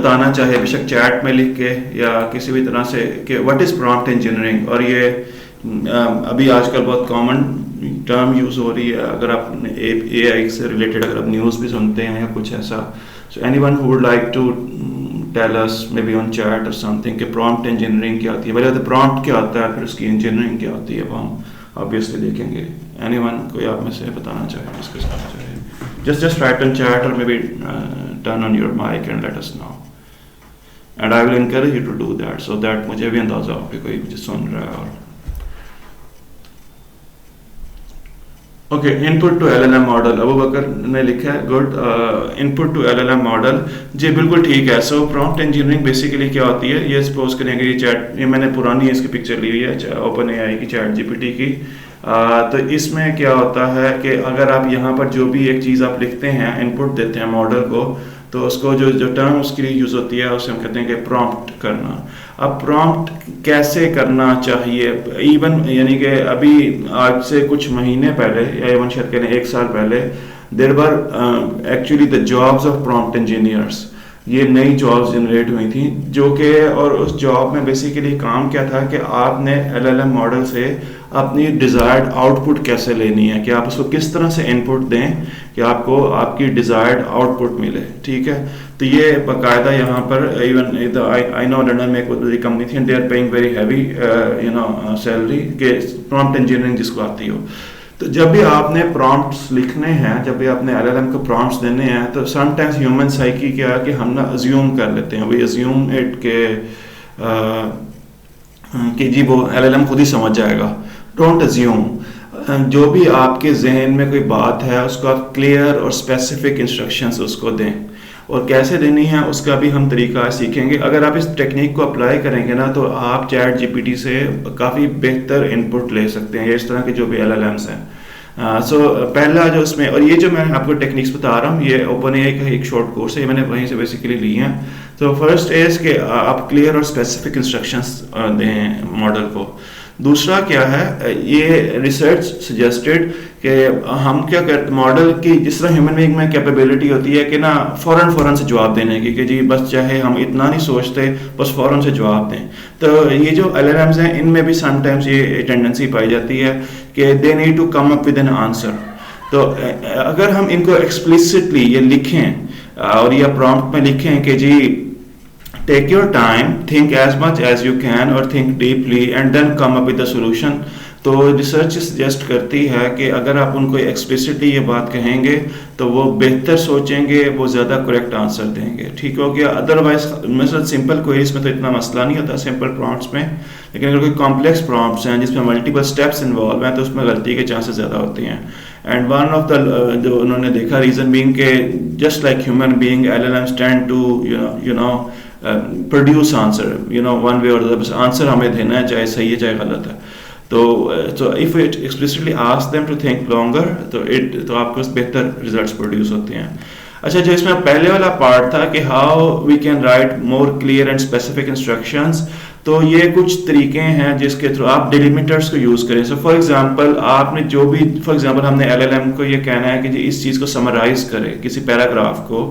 बताना चाहे बेशक चैट में लिख के या किसी भी तरह से कि व्हाट इज़ प्रॉम्प्ट इंजीनियरिंग, और ये अभी आजकल बहुत कॉमन टर्म यूज़ हो रही है। अगर आप AI से रिलेटेड अगर आप न्यूज़ भी सुनते हैं या कुछ ऐसा, so anyone who would like to tell us maybe on chat और समथिंग कि प्रॉम्प्ट इंजीनियरिंग क्या होती है, पहले तो प्रॉम्प्ट क्या होता है, फिर उसकी इंजीनियरिंग क्या होती है, वो हम ऑब्वियसली देखेंगे। एनीवन कोई आप में से बताना चाहे, इसके साथ चाहे just write in chat or maybe turn on your mic and let us know, and I will encourage you to do that so that मुझे भी अंदाजा हो कि कोई मुझे सुन रहा है। और okay, input to LLM model, Abu Bakar ने लिखा है good. Input to LLM model, जी बिल्कुल ठीक है। सो प्रॉम्प्ट इंजीनियरिंग बेसिकली क्या होती है, ये सपोज करेंगे ये चैट, ये मैंने पुरानी इसकी पिक्चर ली हुई है ओपन AI की, चैट GPT की। तो इसमें क्या होता है कि अगर आप यहाँ पर जो भी एक चीज़ आप लिखते हैं, इनपुट देते हैं मॉडल को, तो उसको जो टर्म उसके लिए यूज़ होती है उसे हम कहते हैं कि प्रॉम्प्ट करना। अब प्रॉम्प्ट कैसे करना चाहिए, इवन यानी कि अभी आज से कुछ महीने पहले या इवन शायद कहें 1 साल पहले, there were actually the jobs of prompt engineers, ये नई जॉब्स जनरेट हुई थी जो कि, और उस जॉब में बेसिकली काम क्या था कि आपने LLM मॉडल से अपनी डिज़ायर्ड आउटपुट कैसे लेनी है, कि आप उसको किस तरह से इनपुट दें कि आपको आपकी डिज़ायर्ड आउटपुट मिले। ठीक है, तो ये बाकायदा यहाँ पर इवन आई नो लंदन में एक बहुत बड़ी कंपनी थी, they are paying very heavy salary के प्रॉम्प्ट इंजीनियरिंग जिसको आती हो। तो जब भी आपने प्रॉम्प्ट्स लिखने हैं, जब भी आपने LLM को प्रॉम्प्ट्स देने हैं, तो समटाइम्स ह्यूमन साइकी क्या है कि हम ना अज्यूम कर लेते हैं, वी अज्यूम इट कि जी वो LLM खुद ही समझ जाएगा। डोंट अज्यूम, जो भी आपके जहन में कोई बात है उसको आप क्लियर और स्पेसिफिक इंस्ट्रक्शंस उसको दें, और कैसे देनी है उसका भी हम तरीका सीखेंगे। अगर आप इस टेक्निक को अप्लाई करेंगे ना, तो आप चैट GPT से काफ़ी बेहतर इनपुट ले सकते हैं, इस तरह के जो भी LLMs हैं। सो पहला जो उसमें, और ये जो मैं आपको टेक्निक्स बता रहा हूँ, ये ओपन AI का एक शॉर्ट कोर्स है, ये मैंने वहीं से बेसिकली ली हैं। तो फर्स्ट इज़ कि आप क्लियर और स्पेसिफिक इंस्ट्रक्शंस दें मॉडल को। दूसरा क्या है, ये रिसर्च सजेस्टेड कि हम क्या करते, मॉडल की जिस तरह ह्यूमन बीइंग में कैपेबिलिटी होती है कि ना फ़ौरन से जवाब देने की, कि जी बस चाहे हम इतना नहीं सोचते, बस फ़ौरन से जवाब दें। तो ये जो LLMs हैं इनमें भी समटाइम्स ये टेंडेंसी पाई जाती है कि they need to come up with an answer. तो अगर हम इनको एक्सप्लिसिटली ये लिखें और या प्रॉम्प्ट में लिखें कि जी take your time, think as much as you can or think deeply and then come up with a solution, तो रिसर्च सजेस्ट करती है कि अगर आप उनको एक्सप्लिसिटली ये बात कहेंगे तो वो बेहतर सोचेंगे, वो ज़्यादा करेक्ट आंसर देंगे। ठीक हो गया। अदरवाइज मतलब सिंपल क्वेरीज में तो इतना मसला नहीं होता, सिंपल प्रॉम्प्ट्स में, लेकिन अगर कोई कॉम्प्लेक्स प्रॉम्प्ट्स हैं जिसमें मल्टीपल स्टेप्स इन्वॉल्व हैं तो उसमें गलती के चांसेस ज़्यादा होते हैं। एंड वन ऑफ द जो उन्होंने देखा रीज़न बीइंग के just like human being LLMs tend to you know produce answer one way और बस आंसर हमें देना है, चाहे सही है चाहे गलत है। तो if it explicitly ask them to think longer, तो आपको बेहतर रिजल्ट्स प्रोड्यूस होते हैं। अच्छा, जो इसमें पहले वाला पार्ट था कि how we can write more clear and specific instructions, तो ये कुछ तरीके हैं जिसके थ्रू आप डिलिमिटर्स को यूज़ करें। सो फॉर एग्जांपल आपने जो भी, फॉर एग्जांपल हमने LLM को ये कहना है कि जी इस चीज़ को समराइज करें, किसी पैराग्राफ को,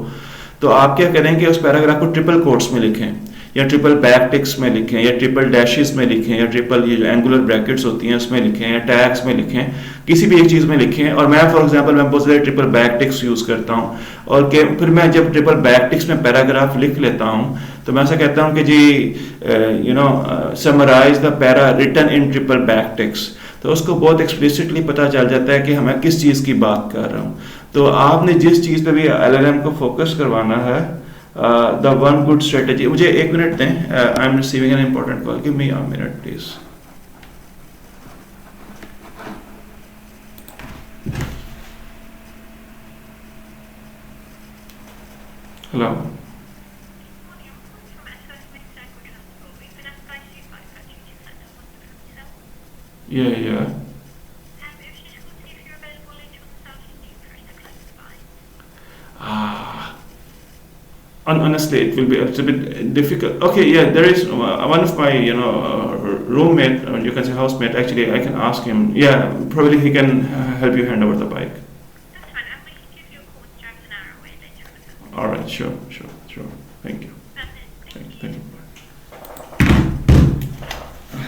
तो आप क्या करें कि उस पैराग्राफ को ट्रिपल कोट्स में लिखें या ट्रिपल बैकटिक्स में लिखें या ट्रिपल डैशेस में लिखें या ट्रिपल ये जो एंगुलर ब्रैकेट्स होती हैं उसमें लिखें या टैग्स में लिखें, किसी भी एक चीज़ में लिखें। और मैं फॉर एग्जांपल मैं बहुत सारे ट्रिपल बैकटिक्स यूज़ करता हूँ, और फिर मैं जब ट्रिपल बैकटिक्स में पैराग्राफ लिख लेता हूँ तो मैं ऐसा कहता हूँ कि जी summarize the para written in triple backticks, तो उसको बहुत एक्सप्लिसिटली पता चल जाता है कि मैं किस चीज़ की बात कर रहा हूँ। तो आपने जिस चीज़ पे भी LLM को फोकस करवाना है, द वन गुड स्ट्रेटेजी, मुझे 1 मिनट दें, I am receiving an important call, give me a minute please. Hello, yeah. Honestly, it will be a little bit difficult. Okay, yeah, there is one of my, roommate, you can say housemate. Actually, I can ask him. Yeah, probably he can help you hand over the bike. That's fine. I'm going to give you a call in an hour away later. All right, sure. Thank you. That's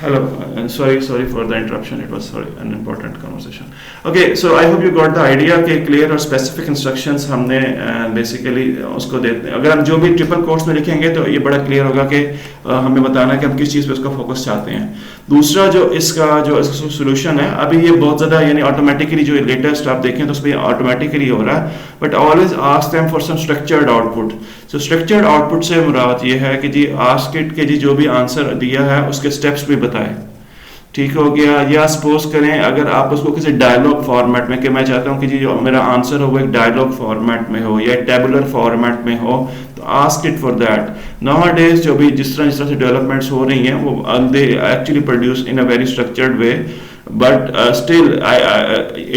Hello, sorry for the interruption. It was an important conversation. Okay, so I hope you got the idea कि clear और specific instructions हमने basically उसको देते हैं. अगर हम जो भी ट्रिपल कोर्स में लिखेंगे तो ये बड़ा क्लियर होगा कि हमें बताना है कि हम किस चीज़ पे उसका फोकस चाहते हैं. दूसरा जो इसका सोल्यूशन है, अभी ये बहुत ज़्यादा यानी ऑटोमेटिकली जो लेटेस्ट आप देखें तो उसमें ऑटोमेटिकली हो रहा है, but always ask them for some structured output. So structured output से मुराद ये है कि जी आस्क इट के जी जो भी आंसर दिया है उसके स्टेप्स भी बताएं. ठीक हो गया. या सपोज करें अगर आप उसको किसी डायलॉग फॉर्मेट में कि मैं चाहता हूँ कि जी जो मेरा आंसर हो वो एक डायलॉग फॉर्मेट में हो या टेबुलर फॉर्मेट में हो, तो ask it for that. Nowadays जो भी जिस तरह से डेवलपमेंट्स हो रही हैं वो they actually produce in a very structured way, but still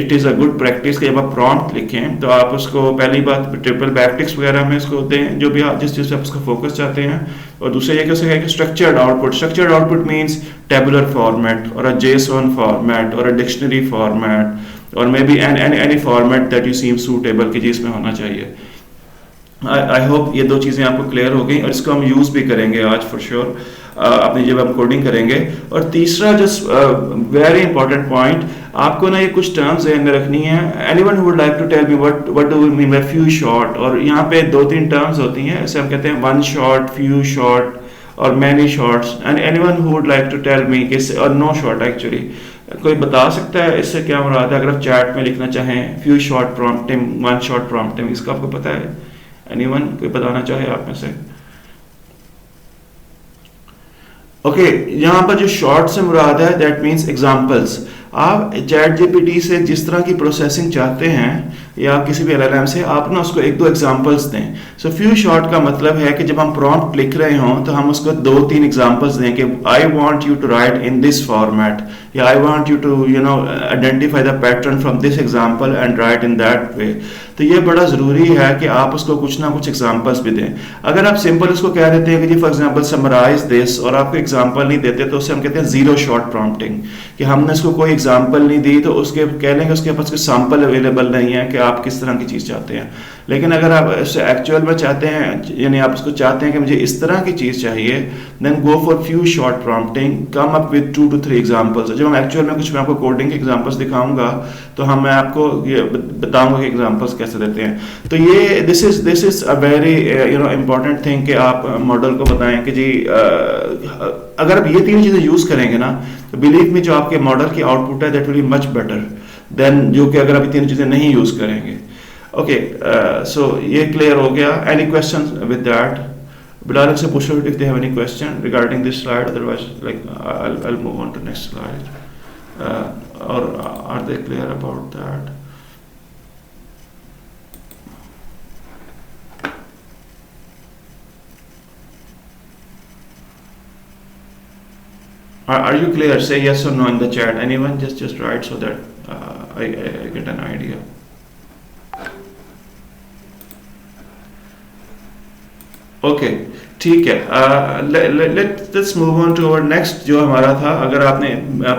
it is a good practice कि जब आप प्रॉम्प्ट लिखें तो आप उसको पहली बात ट्रिपल बैकटिक्स वगैरह में इसको दें जो भी आप जिस चीज़ से आप उसका फोकस चाहते हैं. और दूसरा ये कि उसे कहें कि structured output means tabular format और अ JSON फॉर्मेट और अ डिक्शनरी फॉर्मेट और may be any format that you seem suitable कि जी इसमें होना चाहिए. आई होप ये दो चीज़ें आपको क्लियर हो गई और इसको हम यूज़ भी करेंगे आज फॉर श्योर अपनी जब हम कोडिंग करेंगे. और तीसरा जो वेरी इंपॉर्टेंट पॉइंट, आपको ना ये कुछ टर्म्स ध्यान में रखनी है. Anyone who would like to tell me what do we mean by few shot, और यहाँ पे 2-3 टर्म्स होती हैं, ऐसे हम कहते हैं वन शॉट, फ्यू शॉट और many shots. And anyone who would like to tell me और नो शॉट एक्चुअली, कोई बता सकता है इससे क्या मुराद है? अगर आप चैट में लिखना चाहें few shot prompting, one shot prompting, इसका आपको पता है? एनीवन कोई बताना चाहे आप में से? ओके, यहाँ पर जो शॉर्ट से मुराद है दैट मीन्स एग्जाम्पल्स. आप चैट जीपीटी से जिस तरह की प्रोसेसिंग चाहते हैं या किसी भी LLM से आप ना उसको 1-2 एग्जांपल्स दें. सो फ्यू शॉट का मतलब है कि जब हम प्रॉम्प्ट लिख रहे हों तो हम उसको 2-3 एग्जांपल्स दें कि I want you to write in this format, या I want you to identify the pattern from this example and write in that way. तो ये बड़ा ज़रूरी है कि आप उसको कुछ ना कुछ एग्जांपल्स भी दें. अगर आप सिंपल उसको कह देते हैं कि जी फॉर एग्जांपल समराइज दिस और आपको एग्जांपल नहीं देते तो उससे हम कहते हैं जीरो शॉट प्रॉम्प्टिंग, कि हमने उसको कोई एग्जांपल नहीं दी तो उसके कह लेंगे उसके पास कोई सैंपल अवेलेबल नहीं है कि आप किस तरह की चीज़ चाहते हैं. लेकिन अगर आप इससे एक्चुअल में चाहते हैं यानी आप उसको चाहते हैं कि मुझे इस तरह की चीज़ चाहिए, then go for few short prompting, come up with 2 to 3 examples. जब हम एक्चुअल में कुछ मैं आपको कोडिंग के एग्जांपल्स दिखाऊंगा तो मैं आपको ये बताऊंगा कि एग्जांपल्स कैसे देते हैं. तो ये this is a very important thing कि आप मॉडल को बताएं कि जी अगर आप ये 3 चीज़ें यूज़ करेंगे ना तो बिलीव मी जो आपके मॉडल की आउटपुट है that will be much better than जो कि अगर आप ये 3 चीज़ें नहीं यूज़ करेंगे. ओके, सो ये क्लियर हो गया. Any question with that? Bilal से पूछो if they have any question regarding this slide, otherwise like I'll move on to next slide. Or are they clear about that? Are you clear? Say yes or no in the chat. Anyone? Just write so that I get an idea. Okay, ठीक है. Let's move on to our next. जो हमारा था, अगर आपने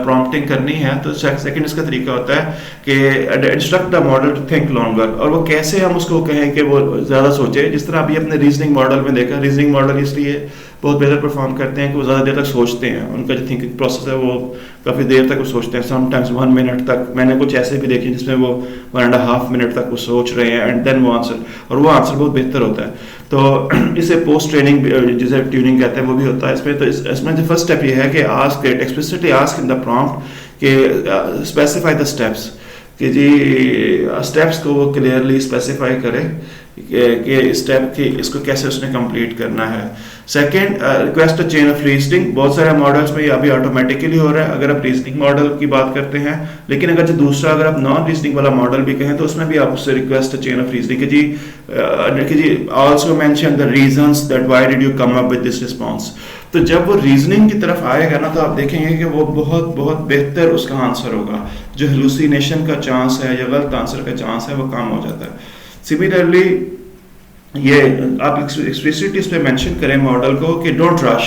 prompting करनी है तो सेकंड इसका तरीका होता है कि instruct the model to think longer. और वो कैसे हम उसको कहें कि वो ज़्यादा सोचे. जिस तरह अभी अपने रीजनिंग मॉडल में देखा, रीजनिंग मॉडल इसलिए बहुत बेहतर परफॉर्म करते हैं कि वो ज़्यादा देर तक सोचते हैं. उनका जो थिंकिंग प्रोसेस है वो काफ़ी देर तक वो सोचते हैं, समटाइम्स 1 मिनट तक. मैंने कुछ ऐसे भी देखे जिसमें वो 1.5 मिनट तक वो सोच रहे हैं एंड देन वो आंसर, और वो आंसर बहुत बेहतर होता है. तो इसे पोस्ट ट्रेनिंग जिसे ट्यूनिंग कहते हैं वो भी होता है इसमें. तो इसमें जो फर्स्ट स्टेप ये है कि ask it explicitly ask in the prompt कि स्पेसिफाई द स्टेप्स, कि जी स्टेप्स को वो क्लियरली स्पेसिफाई करे कि स्टेप की इसको कैसे उसने कंप्लीट करना है. Second, request a chain of reasoning. बहुत सारे मॉडल्स में ये अभी ऑटोमेटिकली हो रहा है अगर आप रीजनिंग मॉडल की बात करते हैं. लेकिन अगर जो दूसरा अगर आप नॉन रीजनिंग वाला मॉडल भी कहें तो उसमें भी आप उससे request a chain of reasoning कि जी also mention the reasons that why did you come up with this response. तो जब वो रीजनिंग की तरफ आएगा ना तो आप देखेंगे कि वो बहुत बहुत बेहतर उसका आंसर होगा. जो हेलुसिनेशन का चांस है या गलत आंसर का चांस है वो कम हो जाता है. सिमिलरली ये आप एक्सप्लिसिटली इस पे मेंशन करें मॉडल को कि डोंट रश,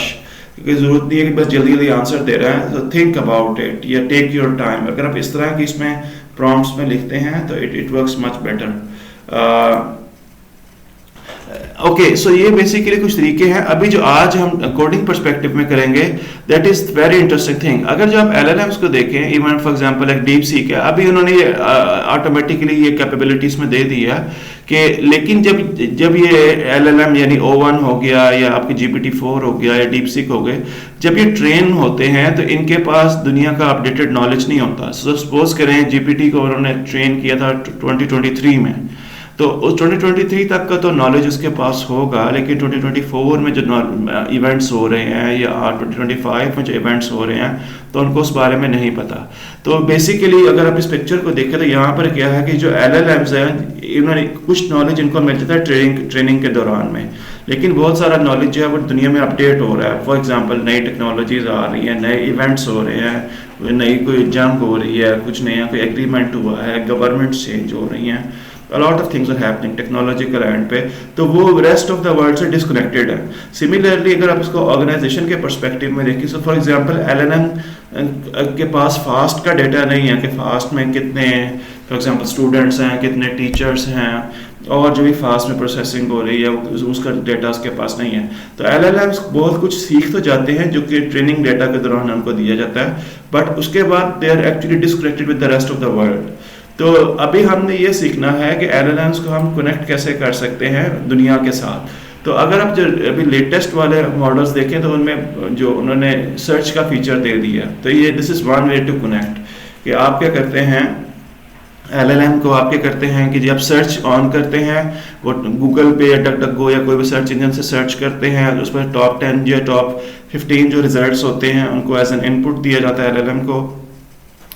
क्योंकि ज़रूरत नहीं है कि बस जल्दी जल्दी आंसर दे रहा है. तो थिंक अबाउट इट या टेक योर टाइम. अगर आप इस तरह की इसमें प्रॉम्प्ट्स में लिखते हैं तो it works much better. Okay, so ये बेसिकली कुछ तरीके हैं। अभी जो आज हम कोडिंग पर्सपेक्टिव में करेंगे, that is very interesting thing. अगर जो आप एलएलएम्स को देखें, इवन फॉर एग्जांपल एक डीप सीक है, अभी उन्होंने ये ऑटोमेटिकली ये कैपेबिलिटीज में दे दिया कि, लेकिन जब ये एलएलएम यानी O1 हो गया या आपकी GPT-4 हो गया या डीप सीक हो गए, जब ये ट्रेन होते हैं तो इनके पास दुनिया का अपडेटेड नॉलेज नहीं होता। सो सपोज करें GPT को उन्होंने ट्रेन किया था 2023 में, तो उस 2023 तक का तो नॉलेज उसके पास होगा, लेकिन 2024 में जो इवेंट्स हो रहे हैं या 2025 में जो इवेंट्स हो रहे हैं तो उनको उस बारे में नहीं पता। तो बेसिकली अगर आप इस पिक्चर को देखें तो यहाँ पर क्या है कि जो LLMs हैं, इन्होंने कुछ नॉलेज इनको मिल जाता है ट्रेनिंग के दौरान में, लेकिन बहुत सारा नॉलेज जो है वो दुनिया में अपडेट हो रहा है। फॉर एग्जांपल नई टेक्नोलॉजीज आ रही हैं, नए इवेंट्स हो रहे हैं, नई कोई जंग हो रही है, कुछ नया कोई एग्रीमेंट हुआ है, गवर्नमेंट चेंज हो रही हैं, a lot of things are happening technological and पे, तो वो रेस्ट ऑफ द वर्ल्ड से डिस्कनेक्टेड है। सिमिलरली अगर आप इसको ऑर्गेनाइजेशन के पर्सपेक्टिव में देखिए, सो फॉर एग्जांपल LLM के पास फास्ट का डेटा नहीं है कि फास्ट में कितने फॉर एग्जांपल स्टूडेंट्स हैं, कितने टीचर्स हैं, और जो भी फास्ट में प्रोसेसिंग हो रही है उसका डेटा उसके पास नहीं है। तो LLMs बहुत कुछ सीख तो जाते हैं जो कि ट्रेनिंग डेटा के दौरान उनको दिया जाता है, बट उसके बाद they are actually disconnected with the rest of the world. तो अभी हमने ये सीखना है कि LLMs को हम कनेक्ट कैसे कर सकते हैं दुनिया के साथ। तो अगर आप जो अभी लेटेस्ट वाले मॉडल्स देखें तो उनमें जो उन्होंने सर्च का फीचर दे दिया, तो ये this is one way to connect, कि आप क्या करते हैं LLM को, आप क्या करते हैं कि जब आप सर्च ऑन करते हैं, वो गूगल पे या डकडकगो या कोई भी सर्च इंजन से सर्च करते हैं, उस पर टॉप 10 या टॉप 15 जो रिजल्ट्स होते हैं उनको एज एन इनपुट दिया जाता है LLM को,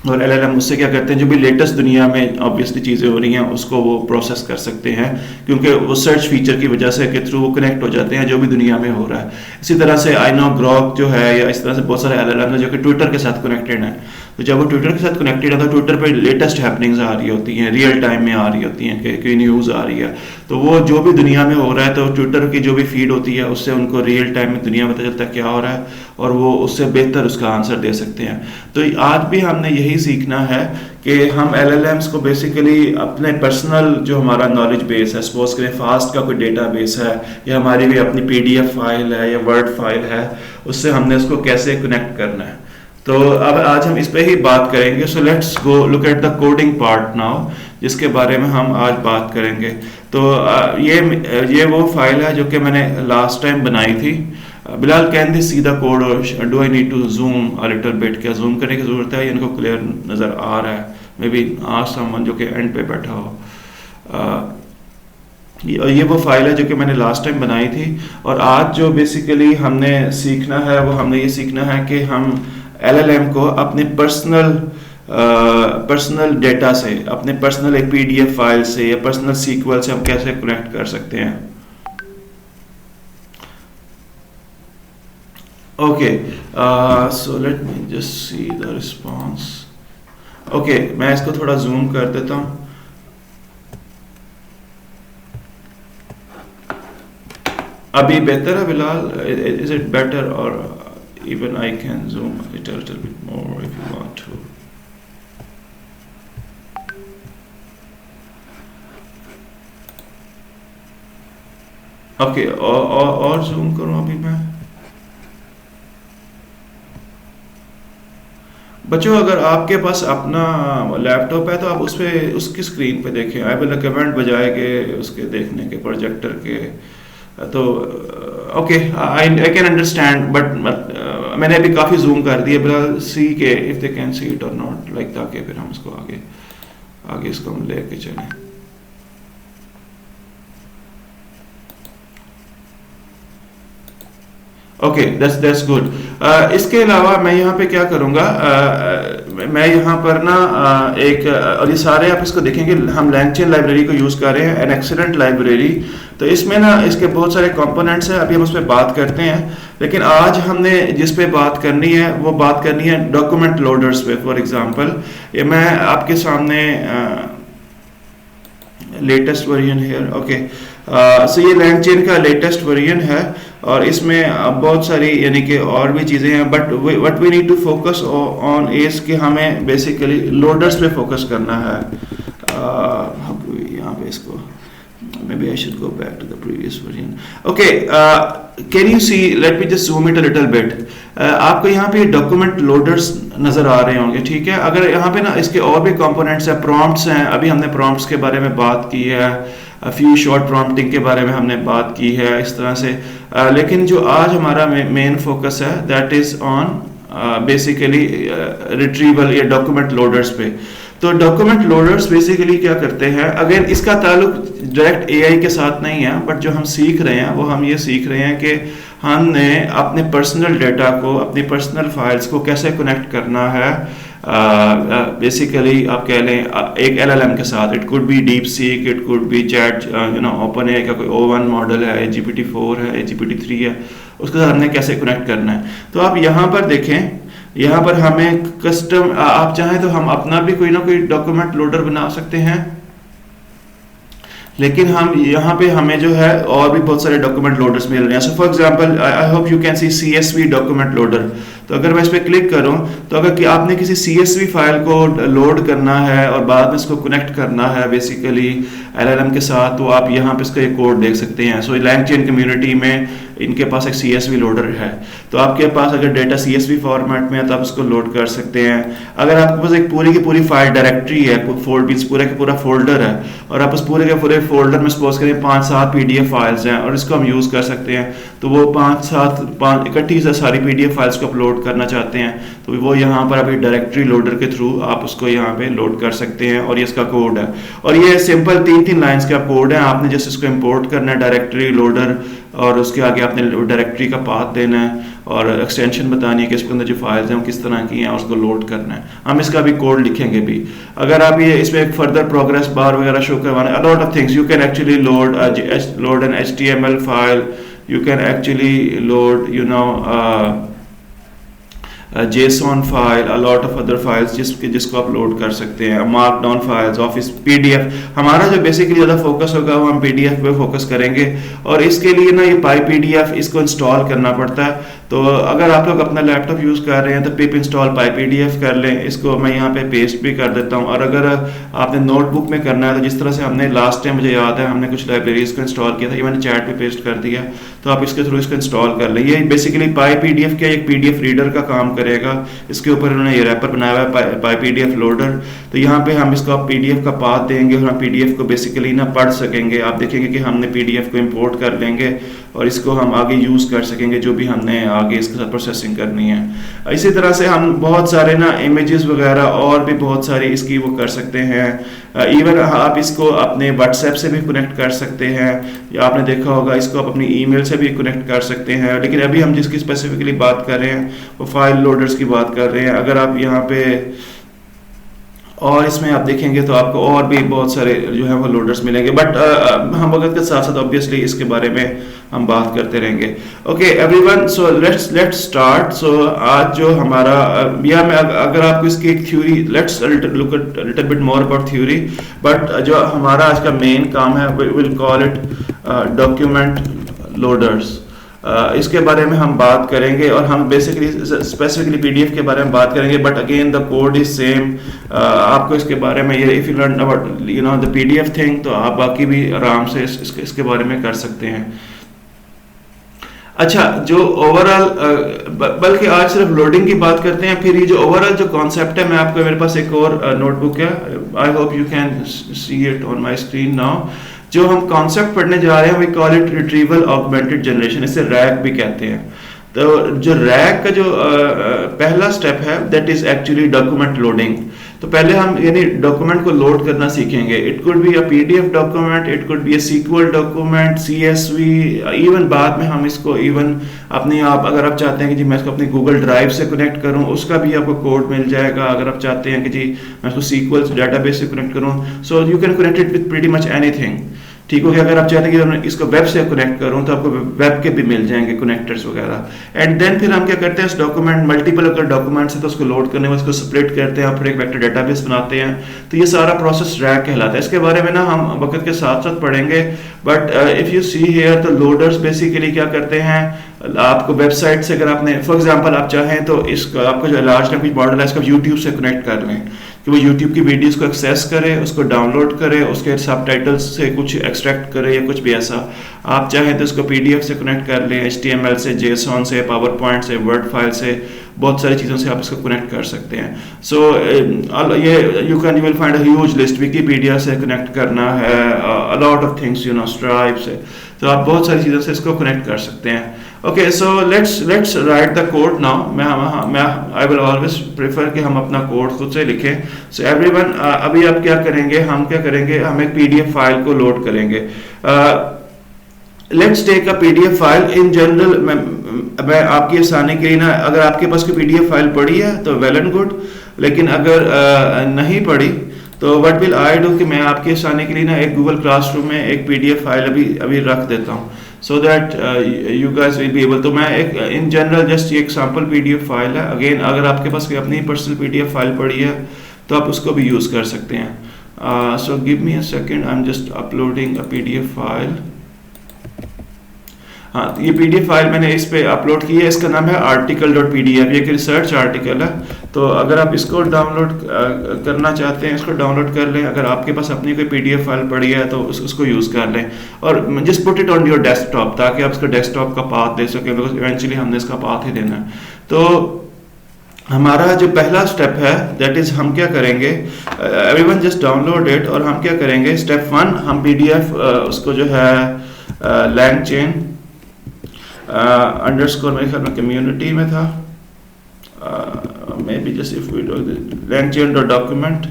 और LLM उससे क्या करते हैं, जो भी लेटेस्ट दुनिया में ऑब्वियसली चीज़ें हो रही हैं उसको वो प्रोसेस कर सकते हैं, क्योंकि वो सर्च फीचर की वजह से के थ्रू वो कनेक्ट हो जाते हैं जो भी दुनिया में हो रहा है। इसी तरह से आई नो ग्रॉक जो है, या इस तरह से बहुत सारे LLM हैं जो कि ट्विटर के साथ कनेक्टेड हैं। तो जब वो ट्विटर के साथ कनेक्टेड है तो ट्विटर पर लेटेस्ट हैपनिंग्स आ रही होती हैं, रियल टाइम में आ रही होती हैं कि न्यूज़ आ रही है, तो वो जो भी दुनिया में हो रहा है तो ट्विटर की जो भी फीड होती है उससे उनको रियल टाइम में दुनिया में पता चलता है क्या हो रहा है, और वो उससे बेहतर उसका आंसर दे सकते हैं। तो आज भी हमने यही सीखना है कि हम LLMs को बेसिकली अपने पर्सनल जो हमारा नॉलेज बेस है, सपोज करें फास्ट का कोई डेटा बेस है या हमारी भी अपनी PDF फाइल है या वर्ड फाइल है, उससे हमने उसको कैसे कनेक्ट करना है। तो अब आज हम इस पे ही बात करेंगे। So let's go look at the coding part now, जिसके बारे में हम आज बात करेंगे। तो ये वो फाइल है जो कि मैंने लास्ट टाइम बनाई थी। Bilal can they see the code और do I need to zoom a little bit, क्या जूम करने की जरूरत है, इनको क्लियर नज़र आ रहा है? मे बी आज समवन जो कि एंड पे बैठा हो। ये वो फाइल है जो कि मैंने लास्ट टाइम बनाई थी, और आज जो बेसिकली हमने सीखना है वो हमने ये सीखना है कि हम LLM को अपने पर्सनल डेटा से, अपने पर्सनल एक PDF फाइल से या पर्सनल SQL से हम कैसे कनेक्ट कर सकते हैं। Okay, so let me just see the response. Okay, मैं इसको थोड़ा जूम कर देता हूँ। अभी बेहतर है बिलाल? Is it better? और even I can zoom it a little bit more if you want to. Okay, और zoom करूँ अभी मैं? बच्चों, अगर आपके पास अपना लैपटॉप है तो आप उस पे उसकी स्क्रीन पे देखें। आई विल रिकमेंड बजाय के उसके देखने के प्रोजेक्टर के। तो okay, I can understand, but मैंने अभी काफ़ी जूम कर दिया। बिल्कुल सी के if they can see it और नॉट, लाइक, ताकि फिर हम इसको आगे इसको हम लेके चलें। Okay, that's good. इसके अलावा मैं यहाँ पे क्या करूँगा, मैं यहाँ पर ना और ये सारे आप इसको देखेंगे, हम LangChain लाइब्रेरी को यूज़ कर रहे हैं, एन एक्सीलेंट लाइब्रेरी। तो इसमें ना इसके बहुत सारे कंपोनेंट्स हैं, अभी हम उस पर बात करते हैं। लेकिन आज हमने जिस पे बात करनी है वो बात करनी है डॉक्यूमेंट लोडर्स पे। फॉर एग्जांपल, ये मैं आपके सामने लेटेस्ट वर्जन है। ओके, सो ये LangChain का लेटेस्ट वर्जन है, और इसमें बहुत सारी यानी कि और भी चीज़ें हैं, but what we need to focus on is कि हमें बेसिकली लोडर्स पे फोकस करना है। यहाँ पे इसको maybe I should go back to the previous version. Okay, can you see, let me just zoom it a little bit. आपको यहाँ पे डॉक्यूमेंट लोडर्स नज़र आ रहे होंगे, ठीक है। अगर यहाँ पे ना इसके और भी कंपोनेंट्स हैं, प्रॉम्प्ट्स हैं, अभी हमने प्रॉम्प्ट्स के बारे में बात की है, फ्यू शॉर्ट प्रॉम्प्टिंग के बारे में हमने बात की है इस तरह से, लेकिन जो आज हमारा मेन फोकस है that is on basically retrieval या डॉक्यूमेंट लोडर्स पे। तो डॉक्यूमेंट लोडर्स बेसिकली क्या करते हैं, अगर इसका ताल्लुक डायरेक्ट एआई के साथ नहीं है, बट जो हम सीख रहे हैं वो हम ये सीख रहे हैं कि हमने अपने पर्सनल डेटा को, अपनी पर्सनल फाइल्स को कैसे कनेक्ट करना है बेसिकली आप कह लें एक एलएलएम के साथ। It could be deep seek, it could be chat open AI का कोई O1 मॉडल है, GPT-4 है, GPT-3 है, उसके साथ हमने कैसे कनेक्ट करना है। तो आप यहाँ पर देखें, यहाँ पर हमें कस्टम, आप चाहें तो हम अपना भी कोई ना कोई डॉक्यूमेंट लोडर बना सकते हैं, लेकिन हम यहाँ पे हमें जो है और भी बहुत सारे डॉक्यूमेंट लोडर्स मिल रहे हैं। So for example I hope you can C CSV document loader. तो अगर मैं इस पर क्लिक करूँ तो अगर कि आपने किसी CSV फाइल को लोड करना है और बाद में इसको कनेक्ट करना है बेसिकली LLM के साथ, तो आप यहाँ पे इसका एक कोड देख सकते हैं। सो LangChain कम्युनिटी में इनके पास एक CSV लोडर है, तो आपके पास अगर डेटा CSV फॉर्मेट में है तो आप उसको लोड कर सकते हैं। अगर आपके पास एक पूरी की पूरी फाइल डायरेक्टरी है, पूरा का पूरा फोल्डर है, और आप उस पूरे के पूरे फोल्डर में सपोज करें 5-7 PDF फाइल्स हैं और इसको हम यूज़ कर सकते हैं, तो वो 5 इकट्ठी से सारी PDF फाइल्स को अपलोड करना चाहते हैं तो वो यहाँ पर अभी डायरेक्टरी लोडर के थ्रू आप उसको यहाँ पे लोड कर सकते हैं। और ये इसका कोड है, और ये सिंपल 3 लाइंस का कोड है। आपने जस्ट इसको इंपोर्ट करना है डायरेक्टरी लोडर, और उसके आगे आपने डायरेक्टरी का पाथ देना है और एक्सटेंशन बतानी है कि इसके अंदर जो फाइल्स हैं वो किस तरह की हैं, उसको लोड करना है। हम इसका भी कोड लिखेंगे भी। अगर आप ये इसमें एक फर्दर प्रोग्रेस बार वगैरह शो करवाना, a lot of things you can actually load an HTML file, you can actually load JSON file, a lot of other files जिसको आप लोड कर सकते हैं, मार्कडाउन फाइल्स, ऑफिस PDF। हमारा जो basically ज़्यादा फोकस होगा वो हम PDF पे फोकस करेंगे, और इसके लिए ना ये PyPDF इसको इंस्टॉल करना पड़ता है। तो अगर आप लोग अपना लैपटॉप यूज़ कर रहे हैं तो पिप इंस्टॉल PyPDF कर लें, इसको मैं यहाँ पे पेस्ट भी कर देता हूँ। और अगर आपने नोटबुक में करना है तो जिस तरह से हमने लास्ट टाइम, मुझे याद है हमने कुछ लाइब्रेरीज को इंस्टॉल किया था, ये मैंने चैट पे पेस्ट कर दिया, तो आप इसके थ्रू इसको इंस्टॉल कर लें। ये बेसिकली PyPDF का एक PDF रीडर का काम करेगा, इसके ऊपर उन्होंने ये रैपर बनाया हुआ है PyPDF लोडर। तो यहाँ पे हम इसको PDF का पाथ देंगे और हम PDF को बेसिकली ना पढ़ सकेंगे। आप देखेंगे कि हमने PDF को इम्पोर्ट कर लेंगे और इसको हम आगे यूज़ कर सकेंगे जो भी हमने आगे इसके साथ प्रोसेसिंग करनी है। इसी तरह से हम बहुत सारे ना इमेजेस वगैरह और भी बहुत सारी इसकी वो कर सकते हैं। इवन आप इसको अपने WhatsApp से भी कनेक्ट कर सकते हैं, या आपने देखा होगा इसको आप अपनी ईमेल से भी कनेक्ट कर सकते हैं। लेकिन अभी हम जिसकी स्पेसिफिकली बात कर रहे हैं वो फाइल लोडर्स की बात कर रहे हैं। अगर आप यहाँ पे और इसमें आप देखेंगे तो आपको और भी बहुत सारे जो है वो लोडर्स मिलेंगे, बट हम वक्त के साथ साथ ऑब्वियसली इसके बारे में हम बात करते रहेंगे। Okay everyone, so let's start. So आज जो हमारा या मैं अगर आपको इसकी एक theory, let's look at little bit more about theory, but जो हमारा आज का मेन काम है will call it document loaders. इसके बारे में हम बात करेंगे और हम बेसिकली स्पेसिफिकली PDF के बारे में बात करेंगे, but again the code is same. आपको इसके बारे में ये if you learn about the PDF thing तो आप बाकी भी आराम से इसके बारे में कर सकते हैं। अच्छा, जो ओवरऑल बल्कि आज सिर्फ लोडिंग की बात करते हैं, फिर ये जो ओवरऑल जो कॉन्सेप्ट है, मैं आपको, मेरे पास एक और नोटबुक है, I hope you can see it on my screen now. जो हम कॉन्सेप्ट पढ़ने जा रहे हैं we call it retrieval augmented generation, इसे रैग भी कहते हैं। तो जो रैग का जो पहला स्टेप है that is actually document loading. तो पहले हम यानी डॉक्यूमेंट को लोड करना सीखेंगे। It could be a PDF document, it could be a SQL document, CSV, even बाद में हम इसको इवन अपने आप, अगर आप चाहते हैं कि जी मैं इसको अपनी गूगल ड्राइव से कनेक्ट करूं, उसका भी आपको कोड मिल जाएगा। अगर आप चाहते हैं कि जी मैं इसको SQL डाटाबेस से कनेक्ट करूं, so you can connect it with pretty much anything. ठीक हो गया। अगर आप चाहते हैं कि मैं इसको वेब से कनेक्ट करूं तो आपको वेब के भी मिल जाएंगे कनेक्टर्स वगैरह। एंड देन फिर हम क्या करते हैं, इस डॉक्यूमेंट मल्टीपल अगर डॉक्यूमेंट्स है तो उसको लोड करने में उसको स्प्लिट करते हैं, फिर एक वेक्टर डेटाबेस बनाते हैं। तो ये सारा प्रोसेस रैग कहलाता है। इसके बारे में ना हम वक्त के साथ साथ पढ़ेंगे, but if you see here तो लोडर्स बेसिकली क्या करते हैं, आपको वेबसाइट से अगर आपने फॉर एग्जांपल आप चाहें तो इसको आपको जो लार्ज लैंग्वेज मॉडल है इसको यूट्यूब से कनेक्ट कर लें, कि वो यूट्यूब की वीडियोस को एक्सेस करे, उसको डाउनलोड करे, उसके सबटाइटल्स से कुछ एक्सट्रैक्ट करे या कुछ भी ऐसा। आप चाहें तो इसको पीडीएफ से कनेक्ट कर लें, HTML से, JSON से, पावर पॉइंट से, वर्ड फाइल से, बहुत सारी चीज़ों से आप इसको कनेक्ट कर सकते हैं। सो ये you will find a huge list. Wikipedia से कनेक्ट करना है, अ लॉट ऑफ थिंग्स, स्ट्राइप से, तो आप बहुत सारी चीज़ों से इसको कनेक्ट कर सकते हैं। Okay, so let's write the code now. मैं आई विल ऑलवेज प्रेफर कि हम अपना कोड खुद से लिखें। सो एवरीवन, अभी आप क्या करेंगे, हम क्या करेंगे, हम एक पीडीएफ फाइल को लोड करेंगे। Let's take a PDF file in general. मैं आपकी आसानी के लिए ना, अगर आपके पास कोई पीडीएफ फाइल पड़ी है तो वेल एंड गुड, लेकिन अगर नहीं पड़ी तो व्हाट विल आई डू कि मैं आपकी आसानी के लिए ना एक गूगल क्लासरूम में एक पीडीएफ फाइल अभी रख देता हूँ, so that you guys will be able. तो मैं एक इन जनरल जस्ट ये एक सैम्पल पीडीएफ फाइल है। अगेन, अगर आपके पास कोई अपनी पर्सनल पीडीएफ फाइल पड़ी है तो आप उसको भी यूज़ कर सकते हैं। So give me a second, I am just uploading a PDF file. हाँ, ये पीडीएफ फाइल मैंने इस पे अपलोड की है, इसका नाम है article.pdf। ये एक रिसर्च आर्टिकल है, तो अगर आप इसको डाउनलोड करना चाहते हैं, इसको डाउनलोड कर लें। अगर आपके पास अपनी कोई पीडीएफ फाइल पड़ी है तो उसको यूज़ कर लें, और just put it on your desktop, ताकि आप इसका डेस्कटॉप का पाथ दे सकें, बिकॉज इवेंचुअली हमने इसका पाथ ही देना है। तो हमारा जो पहला स्टेप है, दैट इज हम क्या करेंगे, एवरीवन जस्ट डाउनलोड इट। और हम क्या करेंगे, स्टेप 1, हम पीडीएफ उसको जो है LangChain अंडरस्कोर, मेरे ख्याल में कम्युनिटी में था, maybe just if we do LangChain.document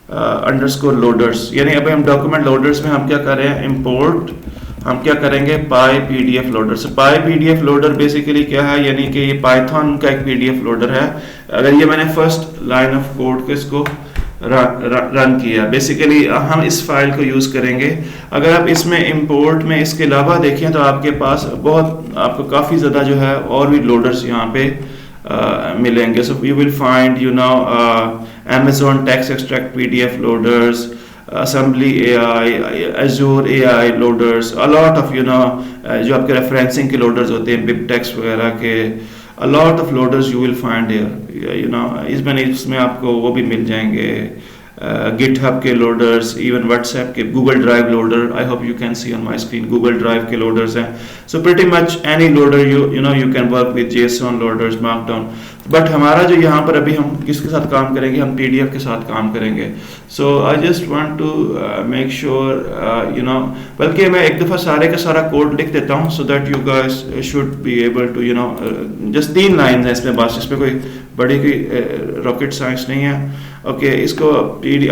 underscore loaders, यानी अभी हम डॉक्यूमेंट लोडर्स में हम क्या कर रहे हैं, इंपोर्ट, हम क्या करेंगे, PyPDF लोडर। से PyPDF लोडर बेसिकली क्या है, यानी कि ये पाइथन का एक पीडीएफ लोडर है। अगर ये मैंने फर्स्ट लाइन ऑफ कोड को इसको रन किया, बेसिकली हम इस फाइल को यूज़ करेंगे। अगर आप इसमें इंपोर्ट में इसके अलावा देखें तो आपके पास आपको काफ़ी ज़्यादा जो है और भी लोडर्स यहाँ पे मिलेंगे। So you will find Amazon text extract PDF loaders, Assembly AI, Azure AI loaders, a lot of जो आपके रेफरेंसिंग के लोडर्स होते हैं, BibTeX वगैरह के, a lot of loaders you will find here। इसमें आपको वो भी मिल जाएंगे, GitHub के लोडर्स, इवन WhatsApp के, Google Drive loader, I hope you can C on my screen, Google Drive के लोडर्स हैं। So pretty much any loader you can work with JSON loaders, markdown. But हमारा जो यहाँ पर अभी हम किसके साथ काम करेंगे, हम PDF के साथ काम करेंगे। So I just want to make sure बल्कि मैं एक दफ़ा सारे का सारा कोड लिख देता हूँ, so that you guys should be able to just 3 line है इसमें, बस इसमें कोई बड़ी कोई रॉकेट साइंस नहीं है। ओके, इसको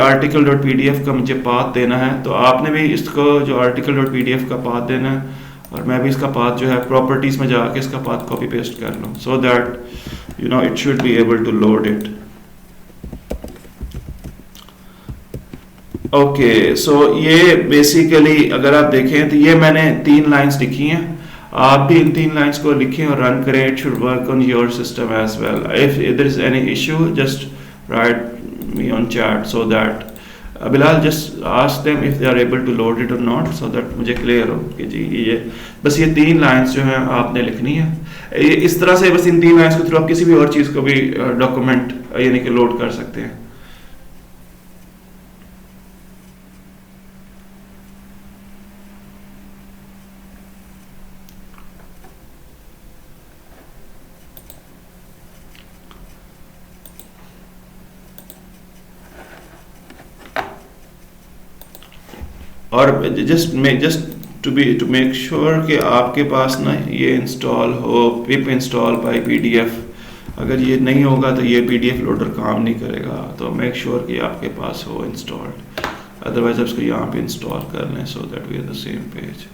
article.pdf का मुझे पाथ देना है, तो आपने भी इसको जो article.pdf का पाथ देना है, और मैं भी इसका पाथ जो है प्रॉपर्टीज में जाके इसका पाथ कॉपी पेस्ट कर लूँ, so that it should be able to load it. Okay, so ये बेसिकली अगर आप देखें तो ये मैंने 3 लाइंस लिखी हैं, आप भी इन 3 लाइंस को लिखें और रन करें। It should work on your system as well. If there is any issue just write me on chat so that Bilal just ask them if they are able to load it or not, so that मुझे clear हो कि जी ये बस ये 3 lines जो हैं आपने लिखनी है। इस तरह से बस इन 3 लाइंस के थ्रू आप किसी भी और चीज़ को भी डॉक्यूमेंट यानी कि लोड कर सकते हैं। और जस्ट टू मेक श्योर कि आपके पास ना ये इंस्टॉल हो, पिप इंस्टॉल बाय PDF। अगर ये नहीं होगा तो ये PDF लोडर काम नहीं करेगा, तो मेक श्योर कि आपके पास हो इंस्टॉल्ड, अदरवाइज आप इसको यहाँ पे इंस्टॉल कर लें, so that we are the same page.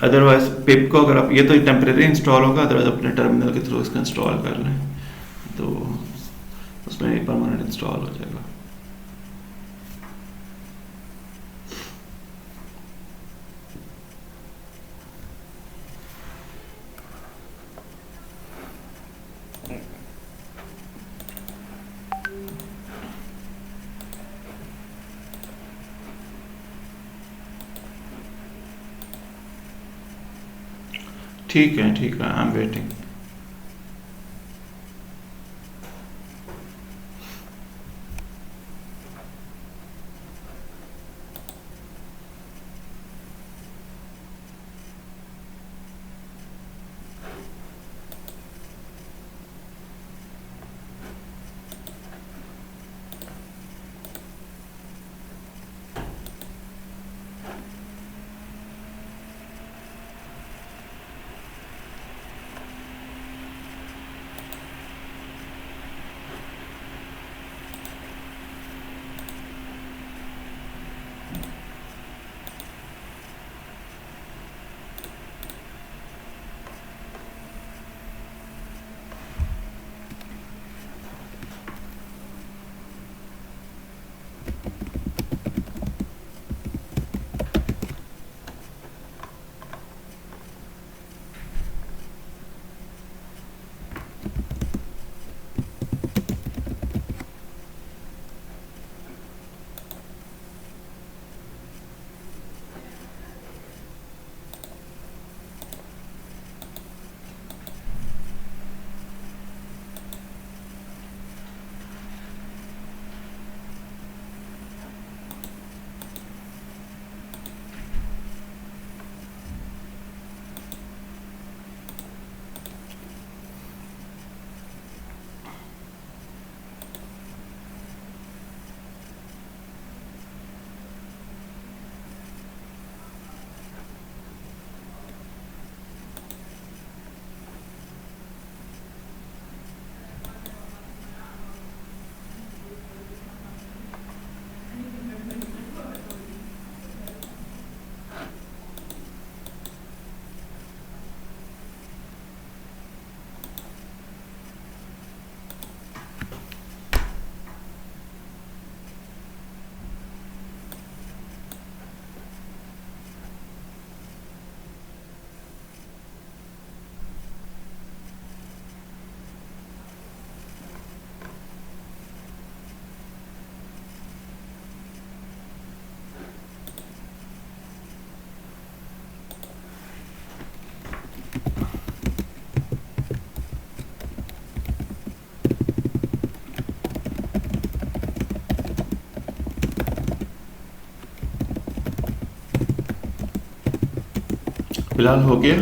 Otherwise pip को अगर आप, ये तो टेम्परेरी इंस्टॉल होगा, अदरवाइज अपने टर्मिनल के थ्रू इसको इंस्टॉल कर लें तो उसमें परमानेंट इंस्टॉल हो जाएगा। ठीक है, आई एम वेटिंग। फिलहाल हो गया।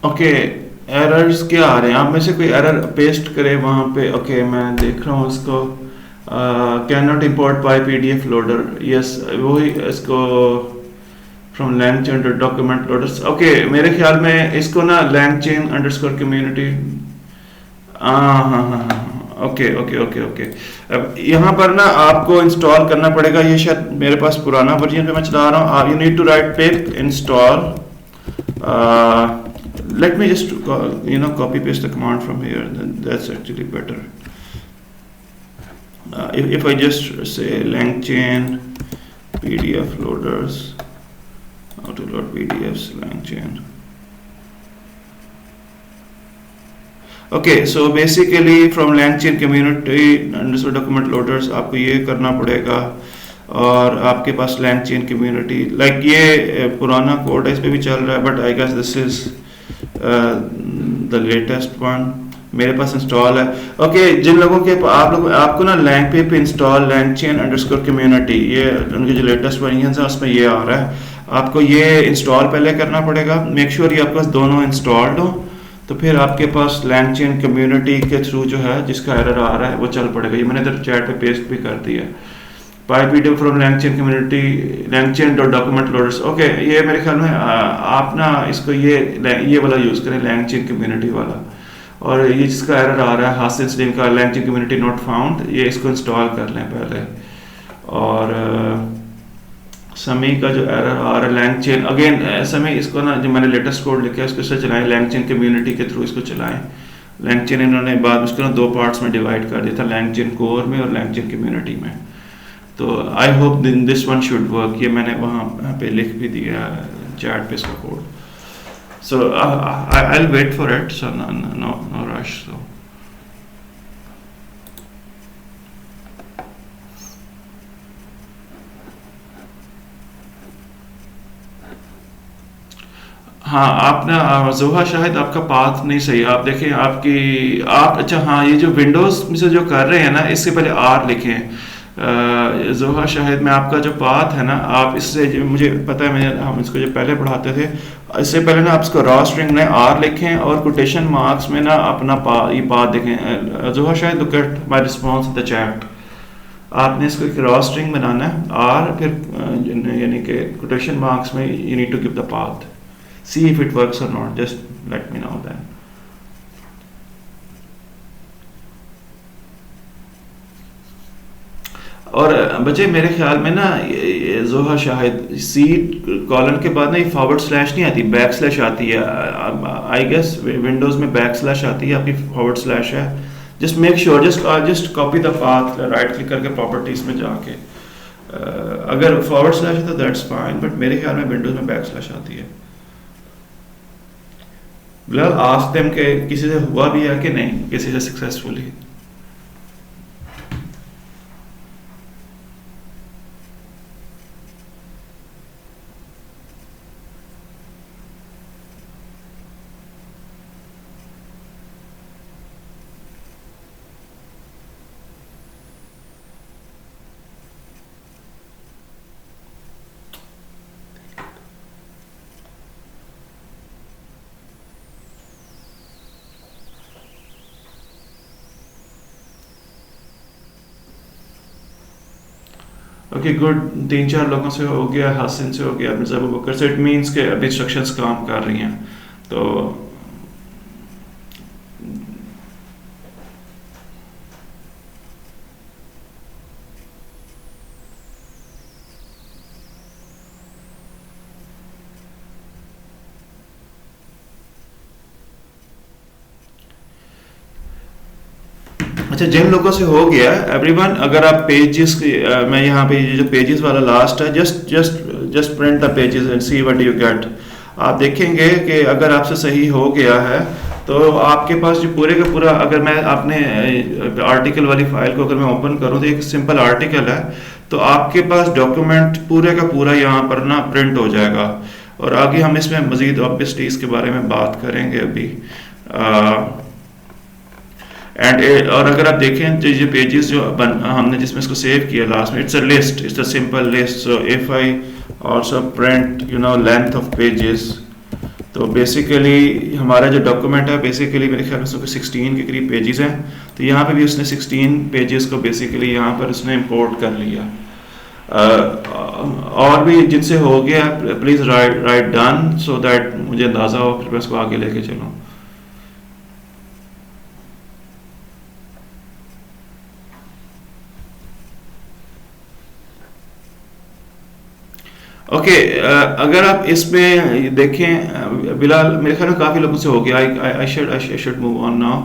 ओके, एरर्स क्या आ रहे हैं? आप में से कोई एरर पेस्ट करे वहां पे? ओके, मैं देख रहा हूँ इसको। Cannot import by PDF loader. Yes, वही इसको from LangChain document loaders. Okay, मेरे ख्याल में इसको ना LangChain अंडरस्कोर कम्युनिटी। हाँ हाँ हाँ हाँ, ओके ओके ओके ओके। अब यहाँ पर ना आपको इंस्टॉल करना पड़ेगा। ये शायद मेरे पास पुराना वर्जन पे मैं चला रहा हूँ। You need to write pip install. Let me just copy paste the command from here. That's actually better. If I just say LangChain PDF loaders, how to load PDFs, LangChain. Okay, so basically from LangChain community underscore document loaders आपको ये करना पड़ेगा। और आपके पास LangChain community, like ये पुराना code है, इस पे भी चल रहा है, but I guess this is the latest one. मेरे पास इंस्टॉल है। ओके, जिन लोगों के आपको ना LangPip इंस्टॉल LangChain_community, ये उनके जो लेटेस्ट वर्जन है उसमें ये आ रहा है। आपको ये इंस्टॉल पहले करना पड़ेगा, मेक श्योर ये आपके पास दोनों इंस्टॉल्ड हो, तो फिर आपके पास LangChain कम्युनिटी के थ्रू जो है जिसका एरर आ रहा है वो चल पड़ेगा। ये मैंने इधर चैट पे पेस्ट भी कर दिया है। PyPDF from LangChain community LangChain.document loaders। Okay, ये मेरे ख्याल में आप ना इसको ये वाला यूज़ करें, LangChain कम्युनिटी वाला। और ये जिसका एरर आ रहा है हासिल स्लिम का LangChain कम्युनिटी नॉट फाउंड, ये इसको इंस्टॉल कर लें पहले। और समी का जो एरर आ रहा है LangChain, अगेन समी इसको ना जो मैंने लेटेस्ट कोड लिखा है इसको इससे चलाएं, LangChain कम्युनिटी के थ्रू इसको चलाएं। LangChain इन्होंने बाद में उसको ना 2 पार्ट्स में डिवाइड कर दिया था, LangChain कोर में और LangChain कम्युनिटी में। तो I hope this one should work. ये मैंने वहाँ पे लिख भी दिया चैट पे इसका कोड। So I will wait for it, so no rush. So हाँ, आप ना जोहा शायद आपका पाथ नहीं सही। आप देखें आप अच्छा हाँ, ये जो विंडोज़ में से जो कर रहे हैं ना, इससे पहले R लिखें। जोहा शायद में आपका जो पाथ है ना, आप इससे मुझे पता है, हम इसको जो पहले पढ़ाते थे, इससे पहले ना आप इसको रॉ स्ट्रिंग में R लिखें और कोटेशन मार्क्स में ना अपना ये पाथ देखें। जोहा शायद look at my response in the chat. आपने इसको एक रॉ स्ट्रिंग बनाना है R, फिर यानी कि कोटेशन मार्क्स में you need to give the path. See if it works or not. Just let me know then. और बच्चे मेरे ख्याल में ना जोहा शाहिद C कॉलन के बाद ना ये फॉरवर्ड स्लैश नहीं आती, बैक स्लैश आती है। आई गेस विंडोज में बैक स्लैश आती है, आपकी फॉरवर्ड स्लैश है। Just make sure, just copy the path, right click करके प्रॉपर्टीज में जाके अगर फॉरवर्ड स्लैश है तो दैट्स फाइन, बट मेरे ख्याल में विंडोज में बैक स्लैश आती है। बिलाल आस्क देम के किसी से हुआ भी है कि नहीं, किसी से सक्सेसफुली। ओके गुड, 3-4 लोगों से हो गया, हसन से हो गया, मिर्ज़ा अबू बकर से। इट मीन्स के अब इंस्ट्रक्शंस काम कर रही हैं। तो अच्छा, जिन लोगों से हो गया एवरीवन, अगर आप पेजेस मैं यहाँ पे ये जो पेजेस वाला लास्ट है, just print the pages and see what you get. आप देखेंगे कि अगर आपसे सही हो गया है तो आपके पास जो पूरे का पूरा, अगर मैं अपने आर्टिकल वाली फाइल को अगर मैं ओपन करूँ तो एक सिंपल आर्टिकल है, तो आपके पास डॉक्यूमेंट पूरे का पूरा यहाँ पर ना प्रिंट हो जाएगा। और आगे हम इसमें मजीद ऑब्वियसली इसके बारे में बात करेंगे अभी। और अगर आप देखें तो ये पेजेस जो हमने जिसमें इसको सेव किया लास्ट में, it's a list, it's a simple list. So if I also print length of pages, तो बेसिकली हमारा जो डॉक्यूमेंट है बेसिकली मेरे ख्याल में उसमें 16 के करीब पेजेस हैं। तो यहाँ पे भी उसने 16 पेजेस को बेसिकली यहाँ पर उसने इंपोर्ट कर लिया। और भी जिनसे हो गया please write done, so that मुझे अंदाज़ा हो, फिर मैं उसको आगे लेके चलूँ। ओके, अगर आप इसमें देखें बिलाल, मेरे ख्याल में काफ़ी लोगों से हो गया। I should move on now.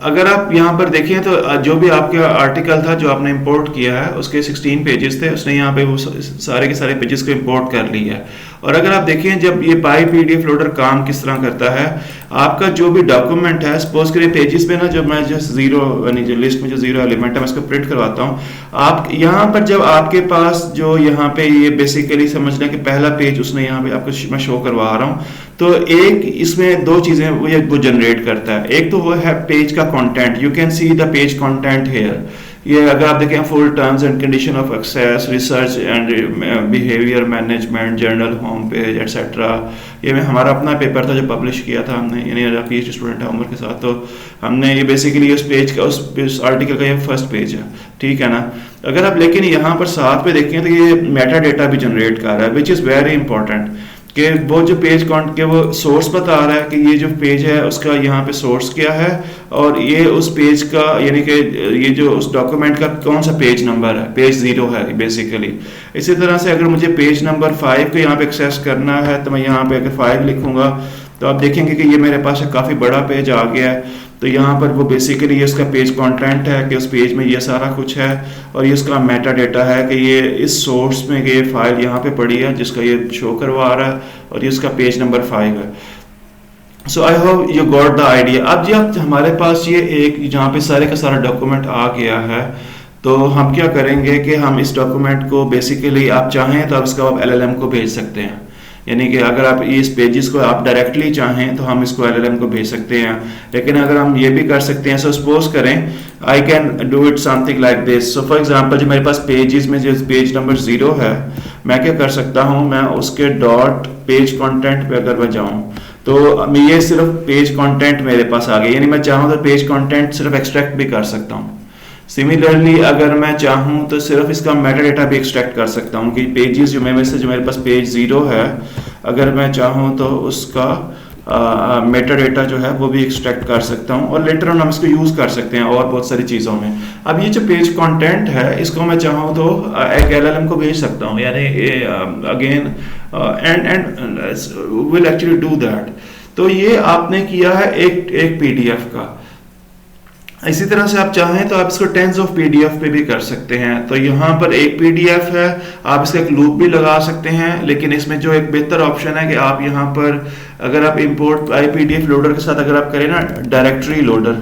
अगर आप यहाँ पर देखें तो जो भी आपका आर्टिकल था जो आपने इंपोर्ट किया है उसके 16 पेजेस थे, उसने यहाँ पे वो सारे के सारे पेजेस को इंपोर्ट कर लिया है। और अगर आप देखें जब ये PyPDF लोडर काम किस तरह करता है, आपका जो भी डॉक्यूमेंट है, सपोज करिए पेजेस पे ना, जब मैं जस्ट जीरो यानी जो लिस्ट में जो जीरो एलिमेंट है मैं इसको प्रिंट करवाता हूँ, आप यहाँ पर जब आपके पास जो यहाँ पे ये बेसिकली समझ लें कि पहला पेज उसने यहाँ पे आपको मैं शो करवा रहा हूँ, तो एक इसमें दो चीज़ें वो जनरेट करता है। एक तो वो है पेज का content, you can see the page content here. ये अगर आप देखें full terms and condition of access, research and behaviour management, journal, home page etcetera. ये में हमारा अपना पेपर था जो पब्लिश किया था हमने, यानी PhD स्टूडेंट है उम्र के साथ, तो हमने ये बेसिकली उस पेज का उस आर्टिकल का ये फर्स्ट पेज है, ठीक है ना। अगर आप लेकिन यहाँ पर साथ पे देखें तो ये मेटा डेटा भी जनरेट कर रहा है, विच इज़ वेरी इंपॉर्टेंट, कि वो जो पेज काउंट के वो सोर्स बता रहा है कि ये जो पेज है उसका यहाँ पे सोर्स क्या है, और ये उस पेज का यानी कि ये जो उस डॉक्यूमेंट का कौन सा पेज नंबर है, पेज 0 है बेसिकली। इसी तरह से अगर मुझे पेज नंबर 5 को यहाँ पे एक्सेस करना है तो मैं यहाँ पे अगर 5 लिखूंगा तो आप देखेंगे कि ये मेरे पास काफ़ी बड़ा पेज आ गया है। तो यहाँ पर वो बेसिकली ये इसका पेज कंटेंट है कि उस पेज में ये सारा कुछ है, और ये उसका मेटा डेटा है कि ये इस सोर्स में ये फाइल यहाँ पे पड़ी है जिसका ये शो करवा रहा है, और ये उसका पेज नंबर 5 है। So I hope you got the idea. अब जब हमारे पास ये एक जहाँ पे सारे का सारा डॉक्यूमेंट आ गया है, तो हम क्या करेंगे कि हम इस डॉक्यूमेंट को बेसिकली आप चाहें तो आप इसका आप LLM को भेज सकते हैं, यानी कि अगर आप इस पेजेस को आप डायरेक्टली चाहें तो हम इसको LLM को भेज सकते हैं। लेकिन अगर हम ये भी कर सकते हैं, सो सपोज करें आई can do it something like this. So for example जो मेरे पास पेजेस में जो पेज नंबर 0 है, मैं क्या कर सकता हूं, मैं उसके डॉट पेज कंटेंट पे अगर मैं जाऊं तो ये सिर्फ पेज कंटेंट मेरे पास आ गया, यानी मैं चाहूँ तो पेज कंटेंट सिर्फ एक्सट्रैक्ट भी कर सकता हूँ। सिमिलरली अगर मैं चाहूँ तो सिर्फ इसका मेटा डेटा भी एक्सट्रैक्ट कर सकता हूँ कि पेजेस जो मेरे पास पेज 0 है, अगर मैं चाहूँ तो उसका मेटा डेटा जो है वो भी एक्सट्रैक्ट कर सकता हूँ, और लेटर ऑन हम इसको यूज़ कर सकते हैं और बहुत सारी चीज़ों में। अब ये जो पेज कंटेंट है इसको मैं चाहूँ तो एक LLM को भेज सकता हूँ, यानी again and will actually do that. तो ये आपने किया है एक PDF का। इसी तरह से आप चाहें तो आप इसको टेंस ऑफ PDF पे भी कर सकते हैं। तो यहाँ पर एक PDF है, आप इसका एक लूप भी लगा सकते हैं, लेकिन इसमें जो एक बेहतर ऑप्शन है कि आप यहाँ पर अगर आप इंपोर्ट PDF लोडर के साथ अगर आप करें ना डायरेक्टरी लोडर,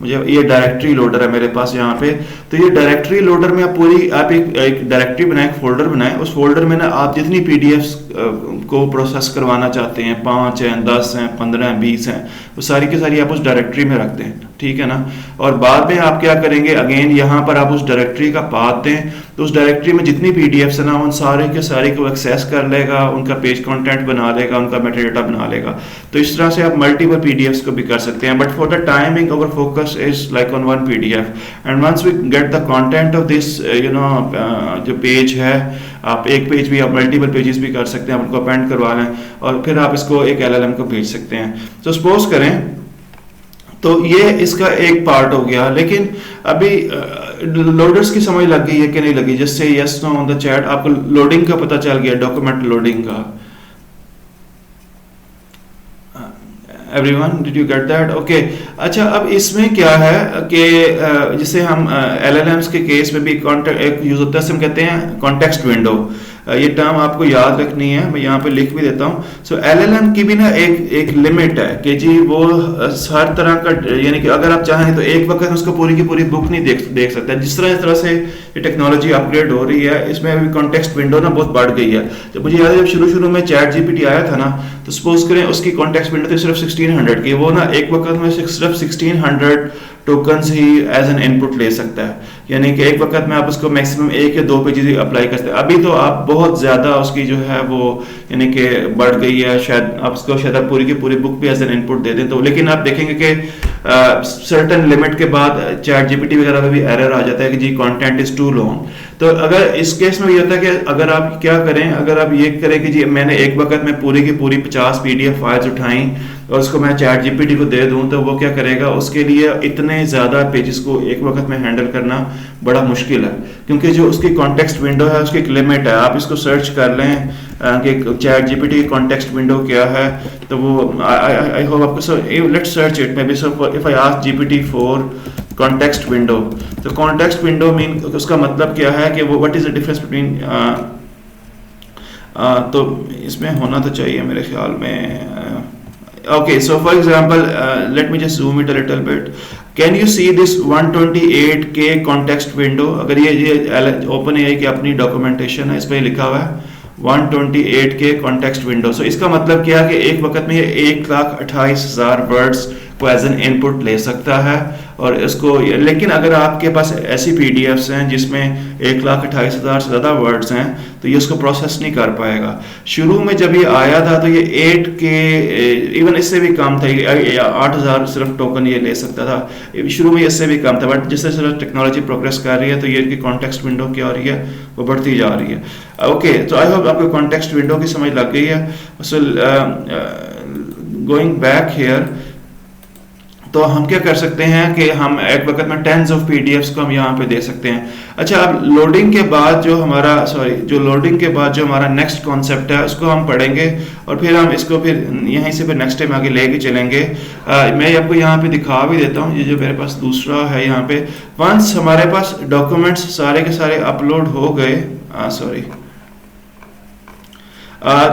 मुझे ये डायरेक्टरी लोडर है मेरे पास यहाँ पे, तो ये डायरेक्टरी लोडर में आप एक डायरेक्टरी बनाएं, एक फोल्डर बनाएं, उस फोल्डर में ना आप जितनी PDFs को प्रोसेस करवाना चाहते हैं, 5 हैं, 10 हैं, 15 हैं, 20 हैं, वो सारी की सारी आप उस डायरेक्टरी में रखते हैं, ठीक है ना। और बाद में आप क्या करेंगे, अगेन यहाँ पर आप उस डायरेक्टरी का पाथ दें, तो उस डायरेक्टरी में जितनी PDFs है ना उन सारे के सारे को एक्सेस कर लेगा, उनका पेज कंटेंट बना लेगा, उनका मेटाडेटा बना लेगा। तो इस तरह से आप मल्टीपल PDFs को भी कर सकते हैं, but for the timing our focus is like on one PDF, and once we get the content of this जो पेज है, आप एक पेज भी आप मल्टीपल पेजेस भी कर सकते हैं, आप उनको अपेंड करवा लें और फिर आप इसको एक LLM को भेज सकते हैं। तो सपोज करें तो ये इसका एक पार्ट हो गया, लेकिन अभी लोडर्स की समझ लग गई है कि नहीं लगी? जैसे yes know on the chat, आपको लोडिंग का पता चल गया, डॉक्यूमेंट लोडिंग का। Everyone did you get that? Okay. अच्छा, अब इसमें क्या है कि जैसे हम LLMs के केस में भी एक यूज होता है, हम कहते हैं कॉन्टेक्स्ट विंडो। ये टर्म आपको याद रखनी है, मैं यहाँ पे लिख भी देता हूँ। सो LLM की भी ना एक लिमिट है कि जी वो हर तरह का, यानी कि अगर आप चाहें तो एक वक्त उसको पूरी की पूरी बुक नहीं देख सकता। जिस तरह से ये टेक्नोलॉजी अपग्रेड हो रही है, इसमें अभी कॉन्टेक्स्ट विंडो ना बहुत बढ़ गई है। तो मुझे याद है जब शुरू में ChatGPT आया था ना, तो सपोज करें उसकी कॉन्टेक्स्ट विंडो थी सिर्फ 1600 की, वो ना एक वक्त में सिर्फ 1600 टोकन्स ही एज एन इनपुट ले सकता है, यानी कि एक वक्त में आप उसको मैक्सिमम 1 या 2 पेजेस ही अप्लाई कर सकते हैं। अभी तो आप बहुत ज़्यादा उसकी जो है वो यानी कि बढ़ गई है, शायद आप उसको शायद आप पूरी की पूरी बुक भी एज एन इनपुट दे दें तो, लेकिन आप देखेंगे कि सर्टेन लिमिट के बाद ChatGPT वगैरह में भी एरर आ जाता है कि जी कंटेंट इज टू लॉन्ग। तो अगर इस केस में ये होता है कि अगर आप क्या करें, अगर आप ये करें कि जी मैंने एक वक्त में पूरी की पूरी 50 PDF फाइल्स उठाई और उसको मैं ChatGPT को दे दूं, तो वो क्या करेगा, उसके लिए इतने ज़्यादा पेजेस को एक वक्त में हैंडल करना बड़ा मुश्किल है, क्योंकि जो उसकी कॉन्टेक्स्ट विंडो है उसकी एक लिमिट है। आप इसको सर्च कर लें कि ChatGPT की कॉन्टेक्स्ट विंडो क्या है, तो वो आई होप आपको, let's search it may be. So if I ask GPT-4 context window, तो कॉन्टेक्स्ट विंडो मीन उसका मतलब क्या है कि वो what is the difference between, तो इसमें होना तो चाहिए मेरे ख्याल में। Okay, so for example, let me just zoom it a little bit. Can you see this 128K context window? अगर ये OpenAI की अपनी डॉक्यूमेंटेशन है, इस पर लिखा हुआ है 128 के कॉन्टेक्स्ट विंडो। सो इसका मतलब क्या है कि एक वक्त में ये 1,28,000 वर्ड्स को एज एन इनपुट ले सकता है और इसको, लेकिन अगर आपके पास ऐसी पीडीएफ्स हैं जिसमें 1,28,000 से ज़्यादा वर्ड्स हैं तो ये उसको प्रोसेस नहीं कर पाएगा। शुरू में जब ये आया था तो ये 8 के इवन इससे भी कम था, 8,000 सिर्फ टोकन ये ले सकता था, शुरू में इससे भी कम था। बट जिस तरह टेक्नोलॉजी प्रोग्रेस कर रही है तो ये इनकी कॉन्टेक्स्ट विंडो क्या हो रही है, वो बढ़ती जा रही है। ओके, तो आई होप आपको कॉन्टेक्स्ट विंडो की समझ लग गई है। सो गोइंग बैक हेयर, तो हम क्या कर सकते हैं कि हम एक वक्त में टेंस ऑफ पीडीएफ्स को हम यहाँ पे दे सकते हैं। अच्छा, अब लोडिंग के बाद जो हमारा नेक्स्ट कॉन्सेप्ट है उसको हम पढ़ेंगे और फिर हम इसको फिर यहीं से फिर नेक्स्ट टाइम आगे लेके चलेंगे। मैं आपको यहाँ पे दिखा भी देता हूँ, ये जो मेरे पास दूसरा है यहाँ पे। वंस हमारे पास डॉक्यूमेंट्स सारे के सारे अपलोड हो गए,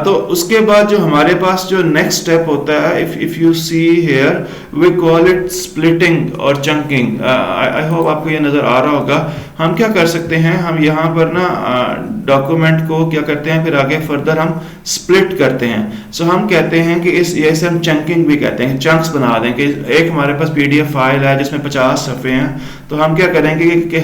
तो उसके बाद जो हमारे पास जो नेक्स्ट स्टेप होता है, if you see here we call it splitting और चंकिंग। आई होप आपको ये नजर आ रहा होगा। हम क्या कर सकते हैं, हम यहाँ पर ना डॉक्यूमेंट को क्या करते हैं, फिर आगे फर्दर हम स्प्लिट करते हैं। सो हम कहते हैं कि इसे हम चंकिंग भी कहते हैं, चंक्स बना दें। कि एक हमारे पास पीडीएफ फाइल है जिसमें 50 सफ़े हैं, तो हम क्या करेंगे कि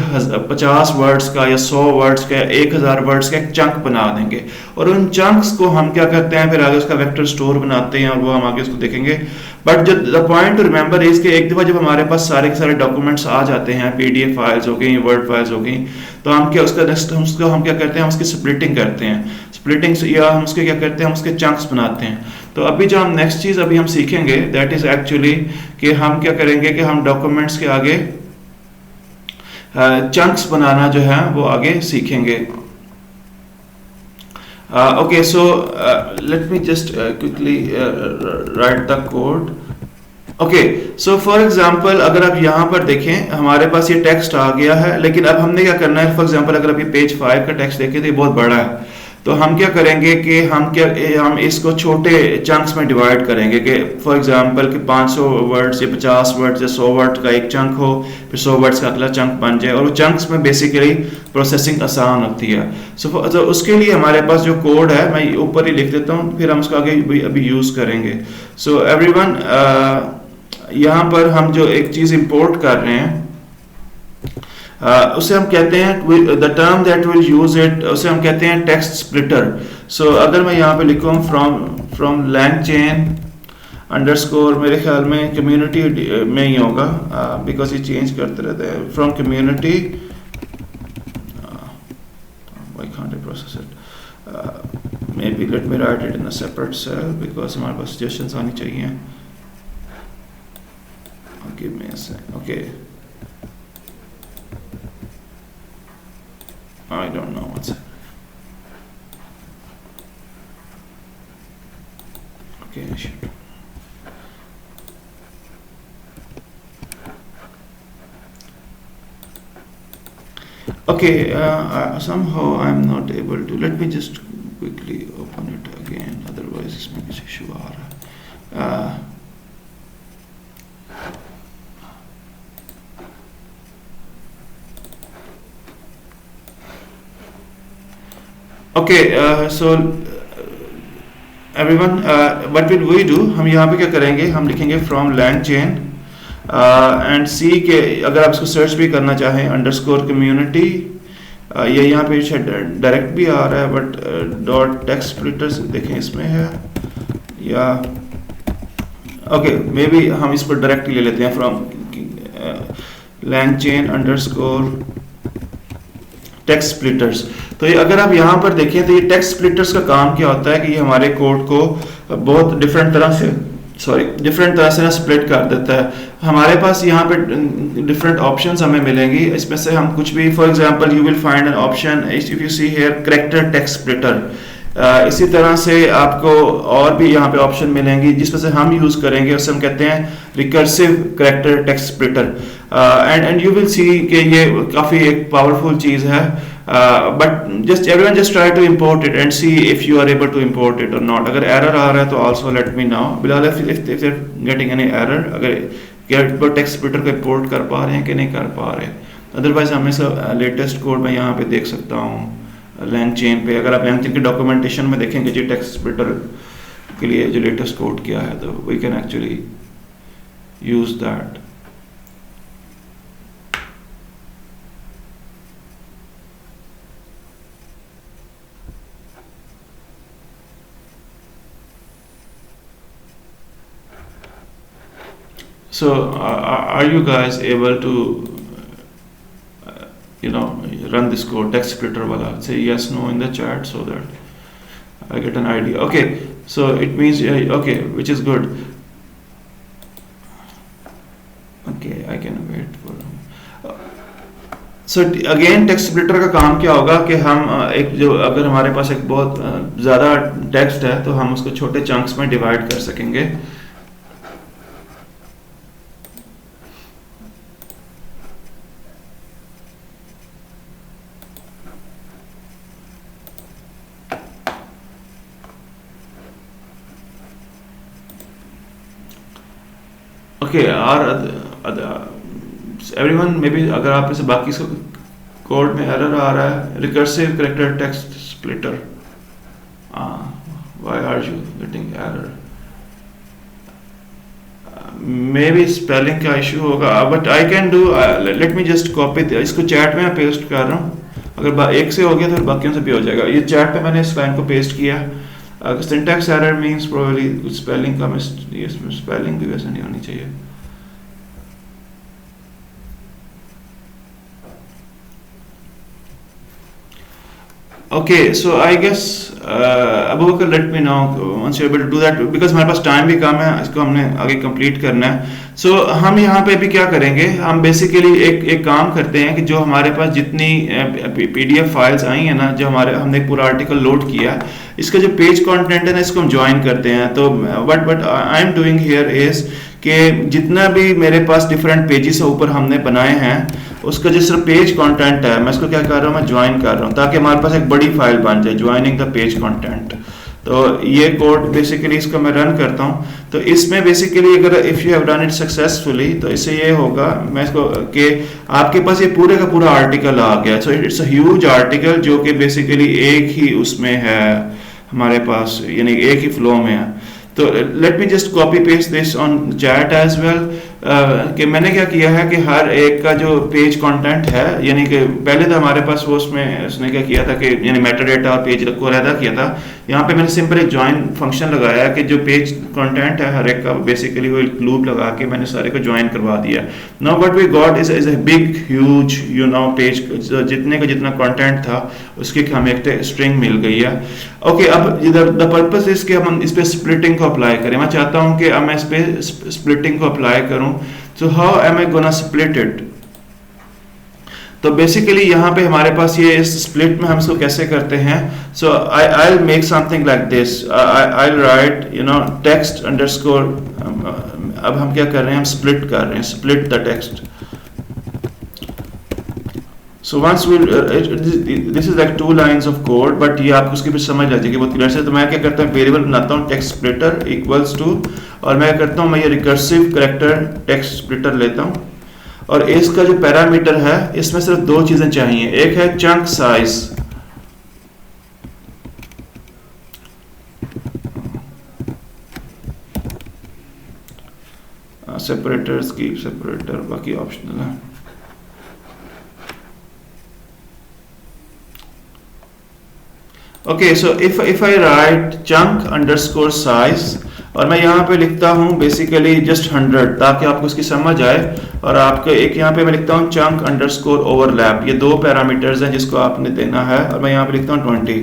50 वर्ड्स का या 100 वर्ड्स का या 1,000 वर्ड्स का एक चंक बना देंगे और उन चंक्स को हम क्या करते हैं, फिर आगे उसका वेक्टर स्टोर बनाते हैं और वो हम आगे उसको देखेंगे। बट जो the point two remember is कि एक दफा जब हमारे पास सारे के सारे डॉक्यूमेंट्स आ जाते हैं, पीडीएफ फाइल्स हो गई, वर्ड फाइल्स हो गई, तो हम क्या उसका नेक्स्ट हम क्या करते हैं, हम उसकी स्प्लिटिंग करते हैं। स्प्लिटिंग या हम उसके क्या करते हैं, हम उसके चंक्स बनाते हैं। तो अभी जो हम नेक्स्ट चीज अभी हम सीखेंगे दैट इज एक्चुअली कि हम क्या करेंगे कि हम डॉक्यूमेंट्स के आगे चंक्स बनाना जो है वो आगे सीखेंगे। Okay, so let me just quickly write the code. Okay, so for example अगर आप यहाँ पर देखें हमारे पास ये टेक्स्ट आ गया है, लेकिन अब हमने क्या करना है, फॉर एग्जांपल अगर आप ये पेज 5 का टेक्स्ट देखें तो ये बहुत बड़ा है, तो हम क्या करेंगे कि हम इसको छोटे चंक्स में डिवाइड करेंगे। कि फॉर एग्जांपल कि 500 वर्ड्स या 50 वर्ड्स या 100 वर्ड्स का एक चंक हो, फिर 100 वर्ड्स का अगला चंक बन जाए, और वो चंक्स में बेसिकली प्रोसेसिंग आसान होती है। तो उसके लिए हमारे पास जो कोड है मैं ऊपर ही लिख देता हूँ, फिर हम उसको आगे अभी यूज़ करेंगे। सो एवरीवन, यहाँ पर हम जो एक चीज़ इंपोर्ट कर रहे हैं उसे हम कहते हैं, the term that will use it, उसे हम कहते हैं टेक्स्ट स्प्लिटर। सो अगर मैं यहाँ पे लिखूँ फ्रॉम LangChain अंडरस्कोर, मेरे ख्याल में कम्युनिटी में ही होगा बिकॉज ये चेंज करते रहते हैं, from community, why can't I process it, maybe let me write it in a separate cell because हमारे पास सजेशंस आनी चाहिए। ओके, I don't know what's it. Okay, I should. Okay, somehow I'm not able to. Let me just quickly open it again. Otherwise, इसमें कुछ issue आ रहा है. Okay, so everyone, what will we do? हम यहाँ पे क्या करेंगे, हम लिखेंगे from LangChain and C के, अगर आप इसको सर्च भी करना चाहें अंडरस्कोर कम्युनिटी, ये यहाँ पे डायरेक्ट भी आ रहा है बट डॉट टेक्स्ट स्प्लिटर्स देखें इसमें है, या ओके मे बी हम इस पर डायरेक्ट ले लेते हैं from LangChain underscore text splitters. तो ये अगर आप यहाँ पर देखें तो ये टेक्स्ट स्प्लिटर्स का काम क्या होता है कि ये हमारे कोड को बहुत डिफरेंट तरह से ना स्प्लिट कर देता है। हमारे पास यहाँ पे डिफरेंट ऑप्शंस हमें मिलेंगी, इसमें से हम कुछ भी, for example you will find an option if you see here character text splitter. इसी तरह से आपको और भी यहाँ पे ऑप्शन मिलेंगी जिसमें से हम यूज करेंगे, उसे हम कहते हैं recursive character text splitter. And you will see कि ये काफ़ी एक पावरफुल चीज़ है, but just everyone just try to import it and see if you are able to import it और नॉट। अगर एरर आ रहा है तो also let me know Bilal if you are getting any error, अगर टेक्स्ट स्प्लिटर को import कर पा रहे हैं कि नहीं कर पा रहे। अदरवाइज हम इसका लेटेस्ट कोड मैं यहाँ पे देख सकता हूँ। लैंग चेन पे। अगर आप लैंग चेन के डॉक्यूमेंटेशन में देखेंगे जी टेक्स्ट स्प्लिटर के लिए जो लेटेस्ट कोड क्या है, तो we can actually use that. So, are you guys able to, run this code, text splitter wala? Say yes, no in the chat so that I get an idea. Okay, so it means okay, which is good. Okay, I can wait for. So again, text splitter का काम क्या होगा कि हम एक जो अगर हमारे पास एक बहुत ज़्यादा टेक्स्ट है तो हम उसको छोटे चंक्स में डिवाइड कर सकेंगे। ओके, और एवरीवन मे बी अगर आप इसे बाकी कोड में एरर आ रहा है, recursive character text splitter, why are you getting error? Maybe spelling का इशू होगा, but I can do, let me just copy, इसको चैट में पेस्ट कर रहा हूँ। अगर एक से हो गया तो बाकियों से भी हो जाएगा। ये चैट पे मैंने इस लाइन को पेस्ट किया। Syntax error means probably spelling का स्पेलिंग भी वैसे नहीं होनी चाहिए। Okay, so I guess Abu Bakr, let me know once you're able to do that, because हमारे पास टाइम भी कम है, इसको हमने आगे कंप्लीट करना है। So हम यहाँ पे भी क्या करेंगे, हम बेसिकली एक काम करते हैं कि जो हमारे पास जितनी PDF फाइल्स आई हैं ना, जो हमने एक पूरा आर्टिकल लोड किया, इसका जो पेज कंटेंट है ना, इसको हम ज्वाइन करते हैं। तो what I am doing here is कि जितना भी मेरे पास डिफरेंट पेजेस ऊपर हमने बनाए हैं, उसका जो सिर्फ पेज कंटेंट है, मैं इसको क्या कर रहा हूँ, मैं ज्वाइन कर रहा हूँ, ताकि हमारे पास एक बड़ी फाइल बन जाए, ज्वाइनिंग द पेज कंटेंट। तो ये कोड बेसिकली इसको मैं रन करता हूँ। तो इसमें बेसिकली अगर if you have done it successfully, तो इससे ये होगा, मैं इसको कि आपके पास ये पूरे का पूरा आर्टिकल आ गया। So it's a huge article जो कि बेसिकली एक ही उसमें है हमारे पास, यानी एक ही फ्लो में है। तो let me just copy paste this on chat as well, कि मैंने क्या किया है कि हर एक का जो पेज कंटेंट है, यानी कि पहले तो हमारे पास वो उसने क्या किया था कि यानी मेटा डेटा और पेज को अलग किया था। यहाँ पे मैंने सिंपल एक ज्वाइन फंक्शन लगाया कि जो पेज कंटेंट है हर एक का, बेसिकली वो एक लूप लगा के मैंने सारे को ज्वाइन करवा दिया। Now what we got is a big huge page, जितने का जितना कंटेंट था उसकी हमें एक स्ट्रिंग मिल गई है। ओके, अब द पर्पस इज कि हम इस पे स्प्लिटिंग को अप्लाई करें। मैं चाहता हूँ कि अब मैं इस पे स्प्लिटिंग को अप्लाई करूँ। So how am I gonna split it? तो बेसिकली यहाँ पे हमारे पास ये इस स्प्लिट में हम इसको कैसे करते हैं। So I'll make something like this. I'll write text underscore, अब हम क्या कर रहे हैं, हम स्प्लिट कर रहे हैं, split the text. So once this is like 2 lines of code, but ये आपको उसके भी समझ आ जाएगी बहुत क्लियर से। तो मैं क्या करता हूँ, वेरिएबल बनाता हूँ टेक्स्ट स्प्लिटर इक्वल्स टू, और मैं करता हूँ, मैं ये रिकर्सिव कैरेक्टर टेक्स्ट स्प्लिटर लेता हूँ, और इसका जो पैरामीटर है इसमें सिर्फ 2 चीजें चाहिए। एक है चंक साइज, सेपरेटर्स की सेपरेटर बाकी ऑप्शनल है। Okay, so if I right chunk underscore size, और मैं यहाँ पे लिखता हूँ बेसिकली जस्ट 100, ताकि आपको इसकी समझ आए। और आपको एक यहाँ पे मैं लिखता हूँ चंक अंडरस्कोर ओवरलैप, ये 2 पैरामीटर्स हैं जिसको आपने देना है, और मैं यहाँ पे लिखता हूँ 20।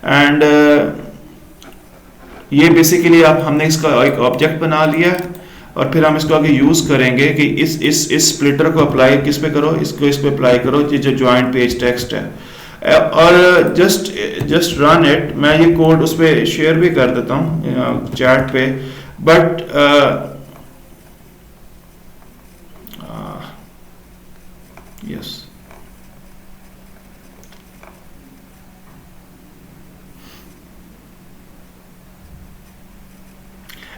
एंड ये बेसिकली हमने इसका एक ऑब्जेक्ट बना लिया, और फिर हम इसको आगे यूज करेंगे कि इस स्प्लिटर को अप्लाई किस पे करो, इसको इस पे अप्लाई करो, जो ज्वाइंट पेज टेक्स्ट है, और जस्ट रन इट। मैं ये कोड उस पर शेयर भी कर देता हूँ चैट पे, but yes,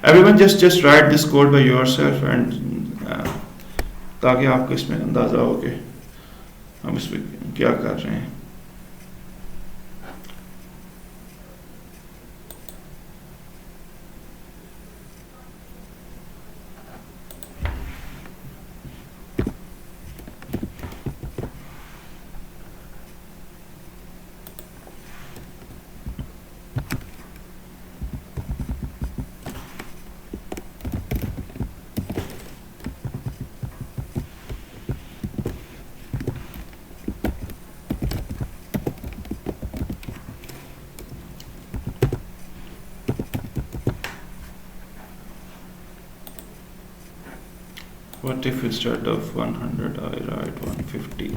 everyone just right this code by yourself, and ताकि आपको इसमें अंदाजा हो कि हम इसमें क्या कर रहे हैं। What if instead of 100 I write 150?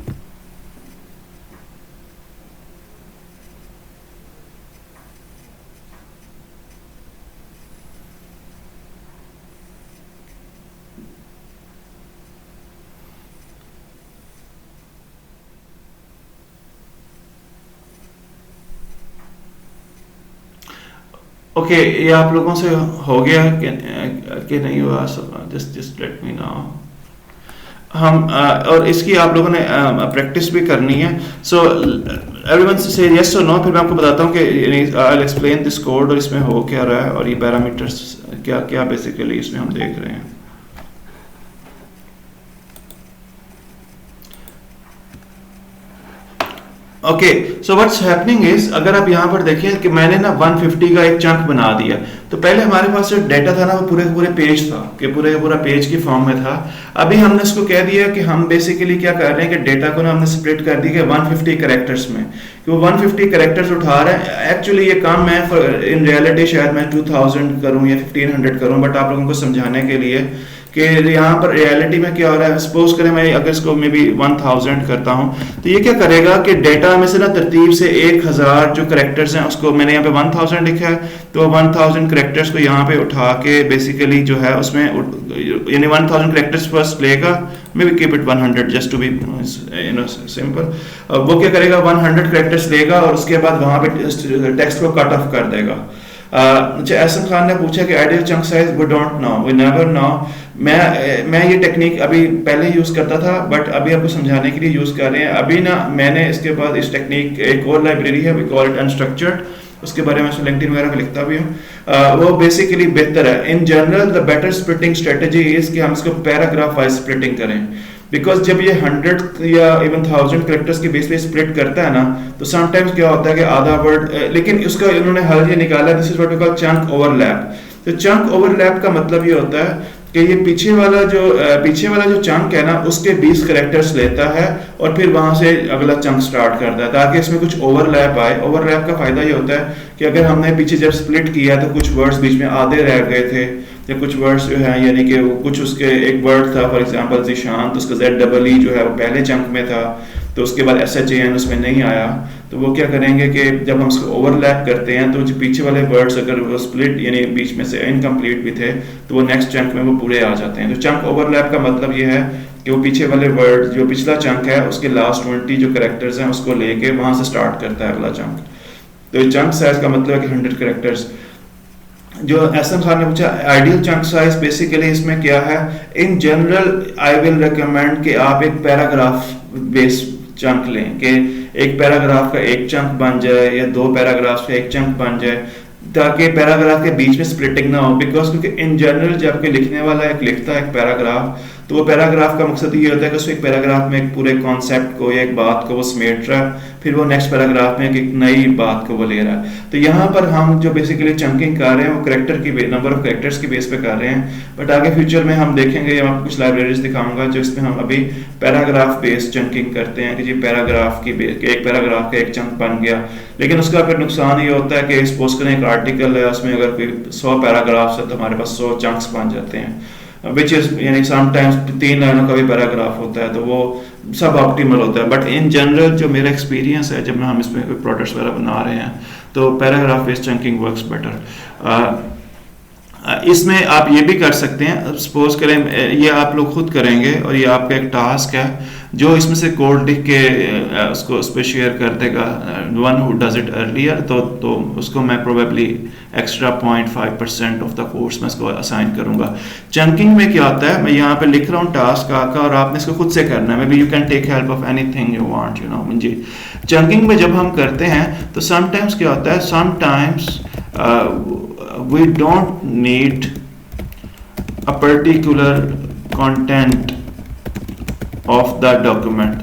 Okay ये आप लोगों से हो गया कि नहीं हुआ? Just just let me no. हम और इसकी आप लोगों ने प्रैक्टिस भी करनी है। सो एवरीवन से यस और नो, फिर मैं आपको बताता हूँ कि आई एक्सप्लेन दिस कोड और इसमें हो क्या रहा है और ये पैरामीटर्स क्या क्या बेसिकली इसमें हम देख रहे हैं। Okay so what's happening is, अगर आप यहाँ पर देखें कि मैंने ना 150 का एक चंक बना दिया, तो पहले हमारे पास जो डेटा था ना वो पूरे पूरे पेज था कि पूरे पूरा पेज की फॉर्म में था। अभी हमने इसको कह दिया कि हम बेसिकली क्या कर रहे हैं कि डेटा को ना हमने स्प्लिट कर दिया 150 कैरेक्टर्स में, कि वो 150 कैरेक्टर्स उठा रहे हैं। एक्चुअली ये काम मैं इन रियलिटी शायद मैं 2000 करूं या 1500 करूं, बट आप लोगों को समझाने के लिए कि यहाँ पर रियलिटी में क्या हो रहा है। सपोज करें मैं अगर इसको मे बी 1000 करता हूँ, तो ये क्या करेगा कि डेटा में से ना तरतीब से 1000 जो करेक्टर्स हैं उसको मैंने यहाँ पे 1000 लिखा है, तो 1000 करेक्टर्स को यहाँ पे उठा के बेसिकली जो है उसमें यानी 1000 करेक्टर्स फर्स्ट लेगा, maybe keep it 100 just to be simple. वो क्या करेगा 100 करेक्टर्स लेगा और उसके बाद वहाँ पे टेक्स्ट को कट ऑफ कर देगा। अच्छा एहसन खान ने पूछा कि ideal chunk size, we don't know, we never know. मैं ये टेक्निक अभी पहले यूज करता था, बट अभी आपको समझाने के लिए यूज कर रहे हैं। अभी ना मैंने इसके बाद इस टेक्निक एक और लाइब्रेरी है, वी कॉल इट अनस्ट्रक्चर्ड, उसके बारे में लिंक्डइन वगैरह में लिखता भी हूँ। वो बेसिकली बेहतर है। In general the better splitting strategy is कि हम इसको पैराग्राफ वाइज स्प्लिटिंग करें, बिकॉज जब ये 100 या इवन 1000 कैरेक्टर्स के बेस पे स्प्लिट करता है ना, तो समटाइम्स क्या होता है कि आधा वर्ड, लेकिन उसका इन्होंने हल ये निकाला, this is what we call chunk overlap. तो चंक ओवरलैप का मतलब ये होता है कि ये पीछे वाला जो चंक है ना उसके 20 कैरेक्टर्स लेता है और फिर वहां से अगला चंक स्टार्ट करता है, ताकि इसमें कुछ ओवरलैप आए। ओवरलैप का फायदा ये होता है कि अगर हमने पीछे जब स्प्लिट किया तो कुछ वर्ड्स बीच में आधे रह गए थे, या कुछ वर्ड्स जो है यानी कि कुछ उसके एक वर्ड था फॉर एग्जांपल जीशान, तो उसका ZEE जो है वो पहले चंक में था, तो उसके बाद SHAN उसमें नहीं आया। तो वो क्या करेंगे कि जब हम उसको ओवरलैप करते हैं तो जो पीछे वाले वर्ड्स अगर वो स्प्लिट यानी बीच में से इनकम्प्लीट भी थे तो वो नेक्स्ट चंक में वो पूरे आ जाते हैं। तो चंक ओवरलैप का मतलब ये है कि वो पीछे वाले वर्ड जो पिछला चंक है उसके लास्ट 20 जो कैरेक्टर्स हैं उसको लेके वहां से स्टार्ट करता है अगला चंक। तो चंक साइज का मतलब है कि 100 कैरेक्टर्स। जो एहसन खान ने पूछा आइडियल चंक साइज, बेसिकली इसमें क्या है, in general I will recommend कि आप एक पैराग्राफ बेस चंक लें, कि एक पैराग्राफ का एक चंक बन जाए या 2 पैराग्राफ का एक चंक बन जाए, ताकि पैराग्राफ के बीच में स्प्लिटिंग ना हो। बिकॉज क्योंकि इन जनरल जब कोई लिखने वाला एक लिखता है एक पैराग्राफ, तो वो पैराग्राफ का मकसद ये होता है कि उसको एक पैराग्राफ में एक पूरे कॉन्सेप्ट को या एक बात को वो समेट रहा है, फिर वो नेक्स्ट पैराग्राफ में एक नई बात को वो ले रहा है। तो यहाँ पर हम जो बेसिकली चंकिंग कर रहे हैं वो करेक्टर की नंबर ऑफ करेक्टर्स की बेस पे कर रहे हैं, बट आगे फ्यूचर में हम देखेंगे, मैं आपको कुछ लाइब्रेरीज दिखाऊंगा जो इसमें हम अभी पैराग्राफ बेस्ड चंकिंग करते हैं कि जी पैराग्राफ की एक पैराग्राफ का एक चंक बन गया। लेकिन उसका फिर नुकसान ये होता है कि सपोज करें एक आर्टिकल है उसमें अगर कोई 100 पैराग्राफ्स है तो हमारे पास 100 चंक्स बन जाते हैं, विच इज यानी समटाइम्स 3 लाइनों का भी पैराग्राफ होता है, तो वो सब ऑप्टिमल होता है। बट इन जनरल जो मेरा एक्सपीरियंस है जब हम इसमें कोई प्रोडक्ट्स वगैरह बना रहे हैं तो paragraph based chunking works better. इसमें आप ये भी कर सकते हैं, सपोज करें ये आप लोग खुद करेंगे और ये आपका एक टास्क है जो इसमें से कोड लिख के उसको उस पर शेयर कर देगा one who does it earlier, तो उसको मैं probably extra 0.5% of the course में इसको असाइन करूंगा। चंकिंग में क्या होता है, मैं यहाँ पे लिख रहा हूँ टास्क का और आपने इसको खुद से करना है, maybe you can take help of anything you want, you know. मुझे चंकिंग में जब हम करते हैं तो समटाइम्स क्या होता है, sometimes we don't need a particular content of the document।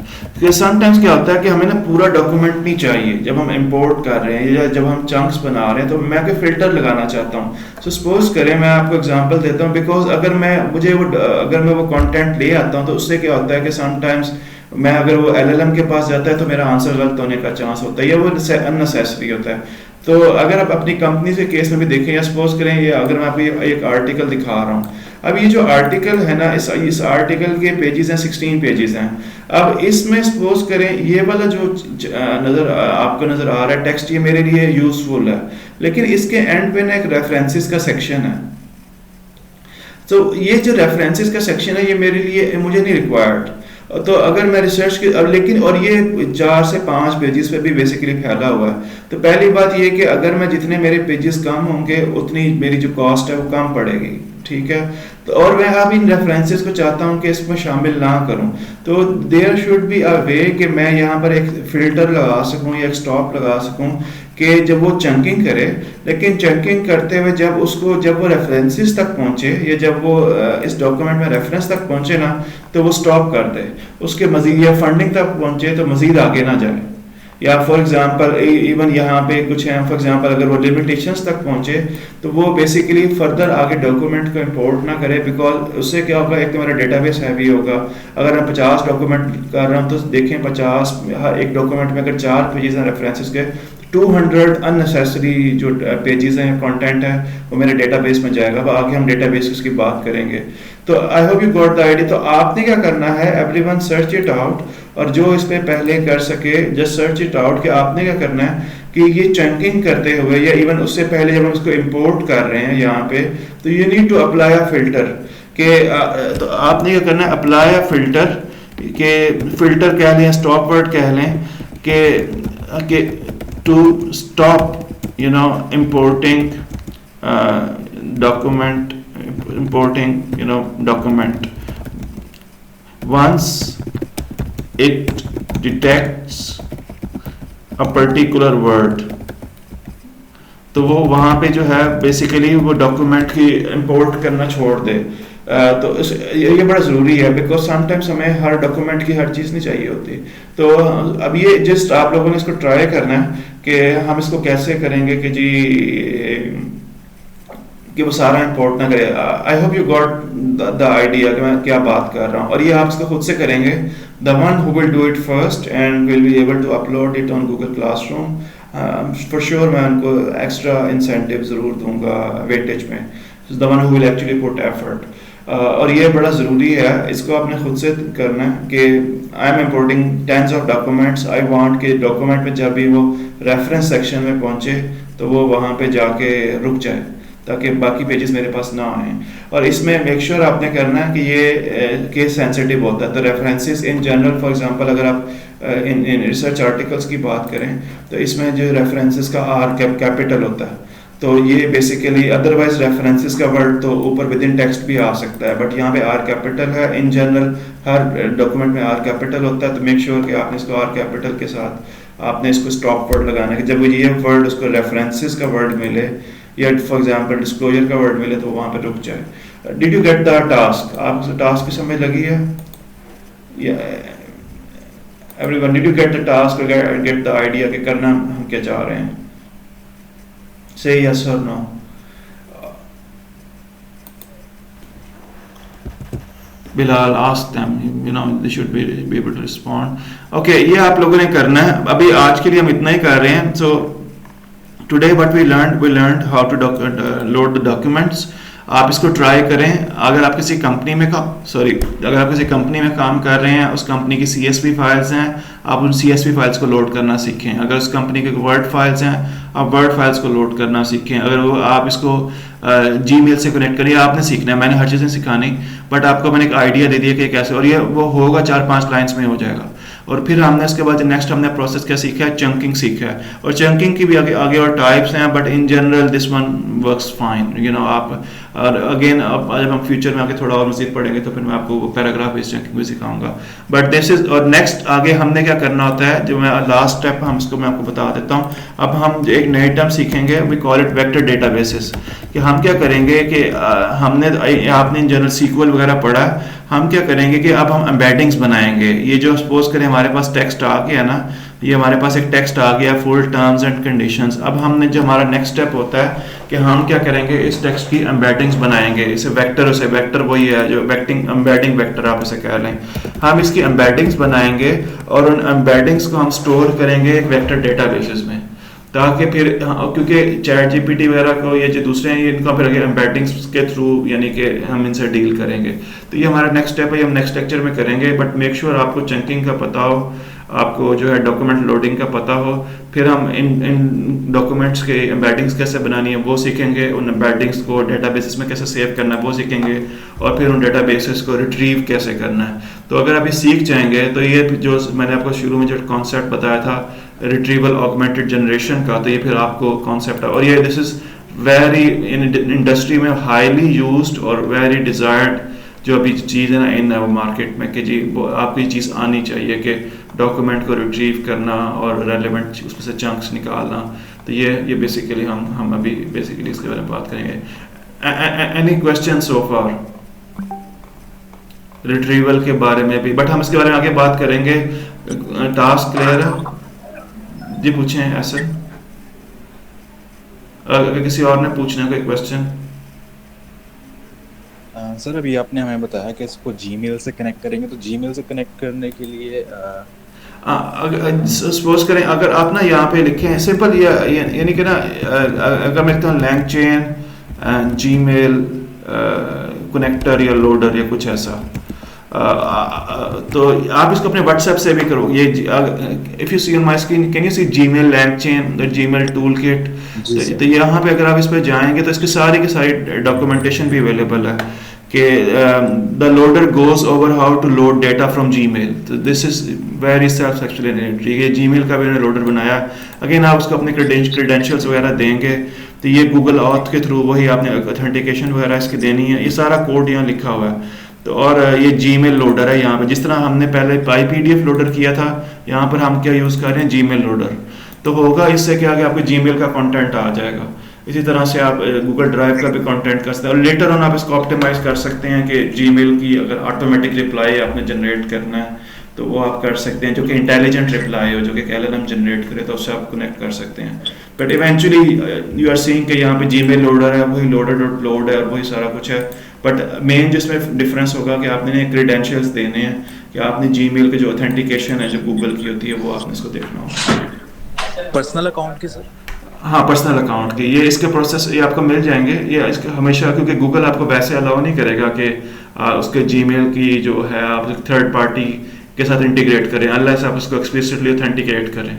Sometimes क्या होता है कि हमें ना पूरा डॉक्यूमेंट नहीं चाहिए जब हम इंपोर्ट कर रहे हैं या जब हम चंक्स बना रहे हैं, तो मैं कोई फिल्टर लगाना चाहता हूँ। सो सपोज करें मैं आपको एग्जांपल देता हूँ, बिकॉज अगर मैं वो कंटेंट ले आता हूँ तो उससे क्या होता है कि समटाइम्स मैं अगर वो LLM के पास जाता है तो मेरा आंसर गलत होने का चांस होता है या वो अननेसेसरी होता है। तो अगर आप अपनी कंपनी से केस में भी देखें, या सपोज करें ये अगर मैं आपको एक आर्टिकल दिखा रहा हूँ, अब ये जो आर्टिकल है ना, इस आर्टिकल के पेजेस हैं 16 पेजेस हैं। अब इसमें सपोज करें ये वाला जो आपको नजर आ रहा है टेक्स्ट, ये मेरे लिए यूजफुल है, लेकिन इसके एंड पे ना एक रेफरेंसेस का सेक्शन है। तो ये जो रेफरेंसेस का सेक्शन है ये मेरे लिए मुझे नहीं रिक्वायर्ड। तो अगर मैं रिसर्च की लेकिन और ये 4 से 5 पेजेस पे भी बेसिकली फैला हुआ है। तो पहली बात ये कि अगर मैं जितने मेरे पेजेस कम होंगे उतनी मेरी जो कॉस्ट है वो कम पड़ेगी, ठीक है। तो और मैं अब इन रेफरेंसेस को चाहता हूँ कि इसमें शामिल ना करूँ, तो देयर शुड बी अ वे कि मैं यहाँ पर एक फिल्टर लगा सकूँ या एक स्टॉप लगा सकूँ कि जब वो चंकिंग करे, लेकिन चंकिंग करते हुए जब वो रेफरेंसेस तक पहुंचे या जब वो इस डॉक्यूमेंट में रेफरेंस तक पहुंचे ना तो वो स्टॉप कर दे, उसके मजीद या फंडिंग तक पहुंचे तो मजीद आगे ना जाए। या फॉर एग्जांपल इवन यहाँ पे कुछ है, फॉर एग्जांपल अगर वो लिमिटेशंस तक पहुंचे तो वो बेसिकली फर्दर आगे डॉक्यूमेंट को इंपोर्ट ना करे, बिकॉज उससे क्या होगा, एक तो मेरा डेटाबेस हैवी होगा। अगर मैं 50 डॉक्यूमेंट कर रहा हूँ तो देखें 50 एक डॉक्यूमेंट में अगर 4 पेजेस हैं रेफरेंसेस के, 200 अननेसेसरी जो पेजेस हैं कंटेंट है वो मेरे डेटाबेस में जाएगा। अब आगे हम डेटाबेस की बात करेंगे। तो आई hope you got the idea. तो आपने क्या करना है, एवरीवन सर्च इट आउट, और जो इस पे पहले कर सके जस्ट सर्च इट आउट कि आपने क्या करना है कि ये चंकिंग करते हुए या इवन उससे पहले जब हम उसको इंपोर्ट कर रहे हैं यहाँ पे, तो you need to apply a filter के तो आपने क्या करना है, अप्लाई अ फिल्टर के फिल्टर कह लें, स्टॉप वर्ड कह लें कि to stop importing document once it detects a particular word, तो वो वहाँ पे जो है बेसिकली वो डॉक्यूमेंट की इंपोर्ट करना छोड़ दे। तो ये बड़ा ज़रूरी है, बिकॉज समटाइम्स हमें हर डॉक्यूमेंट की हर चीज़ नहीं चाहिए होती। तो अब ये जस्ट आप लोगों ने इसको ट्राई करना है कि हम इसको कैसे करेंगे कि वो सारा इंपोर्ट ना करे। आई hope you got the idea कि मैं क्या बात कर रहा हूँ, और ये आप इसको खुद से करेंगे। The one who will do it first and will be able to upload it on Google classroom, for sure मैं उनको एक्स्ट्रा इंसेंटिव ज़रूर दूंगा वेटेज में, the one who will actually put effort. और ये बड़ा ज़रूरी है, इसको आपने खुद से करना है कि I am importing tens of documents, I want कि डॉक्यूमेंट में जब भी वो रेफरेंस सेक्शन में पहुंचे तो वो वहाँ पे जाके रुक जाए ताकि बाकी पेजेस मेरे पास ना आए। और इसमें मेक श्योर आपने करना है कि ये केस सेंसिटिव होता है। तो references in general, for example अगर आप इन रिसर्च आर्टिकल्स की बात करें तो इसमें जो रेफरेंसेस का आर कैपिटल होता है, तो ये बेसिकली अदरवाइज रेफरेंसेस का वर्ड तो ऊपर विद इन टेक्स्ट भी आ सकता है, बट यहाँ पे आर कैपिटल है। इन जनरल हर डॉक्यूमेंट में आर कैपिटल होता है, तो मेक श्योर कि आपने इसको आर कैपिटल के साथ आपने इसको स्टॉप वर्ड लगाना है कि जब ये वर्ड उसको रेफरेंसेस का वर्ड मिले या फॉर एग्जांपल डिस्क्लोजर का वर्ड मिले तो वहाँ पे रुक जाए। Did you get the task? आपको टास्क की समझ लगी है? Everyone, did you get the task, get the idea कि करना हम क्या चाह रहे हैं? Say yes or no. Bilal, ask them. They should be able to respond. Okay, ये आप लोगों ने करना है। अभी आज के लिए हम इतना ही कर रहे हैं। So today what we learned how to load the documents. आप इसको ट्राई करें। अगर आप किसी कंपनी में काम कर रहे हैं, उस कंपनी की CSV फाइल्स हैं, आप उन CSV फाइल्स को लोड करना सीखें। अगर उस कंपनी के वर्ड फाइल्स हैं, आप वर्ड फाइल्स को लोड करना सीखें। अगर वो आप इसको Gmail से कनेक्ट करिए, आपने सीखना है, मैंने हर चीज़ें सिखानी, बट आपको मैंने एक आइडिया दे दिया कि कैसे, और ये वो होगा 4-5 लाइन्स में हो जाएगा। और फिर हमने इसके बाद नेक्स्ट हमने प्रोसेस क्या सीखा है, चंकिंग सीखा है। और चंकिंग की भी आगे और टाइप्स हैं, but in general this one works fine. आप और अगेन जब हम फ्यूचर में आगे थोड़ा और मजीद पढ़ेंगे तो फिर मैं आपको पैराग्राफ बेस्ड चंकिंग भी सिखाऊंगा। बट दिस इज, और नेक्स्ट आगे हमने क्या करना होता है, जो मैं लास्ट स्टेप मैं आपको बता देता हूँ। अब हम एक नई टर्म सीखेंगे, we call it vector databases. कि हम क्या करेंगे कि आपने इन जनरल SQL वगैरह पढ़ा, हम क्या करेंगे कि अब हम एम्बेडिंग्स बनाएंगे। ये जो सपोज करें हमारे पास टेक्स्ट आ गया ना, ये हमारे पास एक टेक्स्ट आ गया, फुल टर्म्स एंड कंडीशंस। अब हमने जो हमारा नेक्स्ट स्टेप होता है कि हम क्या करेंगे, इस टेक्स्ट की एम्बेडिंग्स बनाएंगे। इसे वेक्टर वही है जो एम्बेडिंग वेक्टर आप इसे कह लें। हम इसकी एम्बेडिंग्स बनाएंगे और उन एम्बेडिंग्स को हम स्टोर करेंगे एक वेक्टर डेटाबेसेस में। ताकि फिर क्योंकि चैट जीपीटी वगैरह को ये जो दूसरे हैं इनका फिर एम्बेडिंग्स के थ्रू यानी कि हम इनसे डील करेंगे। तो ये हमारा नेक्स्ट स्टेप है, हम नेक्स्ट लेक्चर में करेंगे। बट मेक श्योर आपको चंकिंग का पता हो, आपको जो है डॉक्यूमेंट लोडिंग का पता हो। फिर हम इन डॉक्यूमेंट्स के एम्बेडिंग्स कैसे बनानी है वो सीखेंगे, उन एम्बेडिंग्स को डेटाबेसेस में कैसे सेव करना है वो सीखेंगे, और फिर उन डेटाबेसेस को रिट्रीव कैसे करना है। तो अगर आप ये सीख जाएंगे तो ये जो मैंने आपको शुरू में जो कॉन्सेप्ट बताया था रिट्रीवल ऑगमेंटेड जनरेशन का, तो ये फिर आपको कॉन्सेप्ट है। और ये दिस इज वेरी इंडस्ट्री में हाईली यूज्ड और वेरी डिजायर्ड जो अभी चीज़ है ना इन मार्केट में, कि जी आपको ये चीज़ आनी चाहिए कि डॉक्यूमेंट को रिट्रीव करना और रेलेवेंट उसमें से चंक्स निकालना। तो ये बेसिकली हम अभी बेसिकली इसके बारे में बात करेंगे। एनी क्वेश्चन सो फार रिट्रीवल के बारे में भी, बट हम इसके बारे में आगे बात करेंगे। टास्क क्लियर है जी? पूछें ऐसे, अगर किसी और ने पूछना है कोई क्वेश्चन। सर अभी आपने हमें बताया कि इसको जीमेल से कनेक्ट करेंगे, तो जीमेल से कनेक्ट करने के लिए सपोज करें अगर आप ना यहाँ पे लिखे हैं सिंपल यानी कि ना अगर मैं लिखता हूँ लैंगचेन जीमेल कनेक्टर या लोडर या कुछ ऐसा, तो आप इसको अपने व्हाट्सएप से भी करो। ये if you see on my screen can you see Gmail LangChain the Gmail toolkit. तो यहाँ पे अगर आप इस पर जाएंगे तो इसकी सारी की सारी डॉक्यूमेंटेशन भी अवेलेबल है कि the loader goes over how to load data from Gmail. तो this is very self explanatory. ये जीमेल का भी उन्होंने लोडर बनाया। अगेन आप उसको अपने क्रेडेंशियल्स वगैरह देंगे, तो ये गूगल ऑथ के थ्रू वही आपने ऑथेंटिकेशन वगैरह इसकी देनी है। ये सारा कोड यहाँ लिखा हुआ है। तो और ये जीमेल लोडर है यहाँ पे, जिस तरह हमने पहले PyPDF लोडर किया था, यहाँ पर हम क्या यूज़ कर रहे हैं जीमेल लोडर। तो होगा इससे क्या कि आपको जीमेल का कंटेंट आ जाएगा। इसी तरह से आप गूगल ड्राइव का भी कंटेंट कर सकते हैं, और लेटर ऑन आप इसको ऑप्टिमाइज कर सकते हैं कि जीमेल की अगर ऑटोमेटिक रिप्लाई आपने जनरेट करना है तो वो आप कर सकते हैं, जो कि इंटेलिजेंट रिप्लाई हो, जो कि LLM जनरेट करे, तो उससे आप कनेक्ट कर सकते हैं। But eventually you are seeing कि यहाँ पे जीमेल लोडर है, वही loader.load है और वही सारा कुछ है। बट मेन जिसमें डिफरेंस होगा कि आपने क्रेडेंशियल्स देने हैं, कि आपने जीमेल के जो ऑथेंटिकेशन है जो गूगल की होती है वो आपने इसको देखना होगा। पर्सनल अकाउंट की सर? हाँ, पर्सनल अकाउंट की ये इसके प्रोसेस ये आपको मिल जाएंगे। ये इसके हमेशा, क्योंकि गूगल आपको वैसे अलाउ नहीं करेगा कि उसके जीमेल की जो है आप थर्ड पार्टी के साथ इंटीग्रेट करें, अनलेस आप उसको एक्सप्लिसिटली ऑथेंटिकेट करें।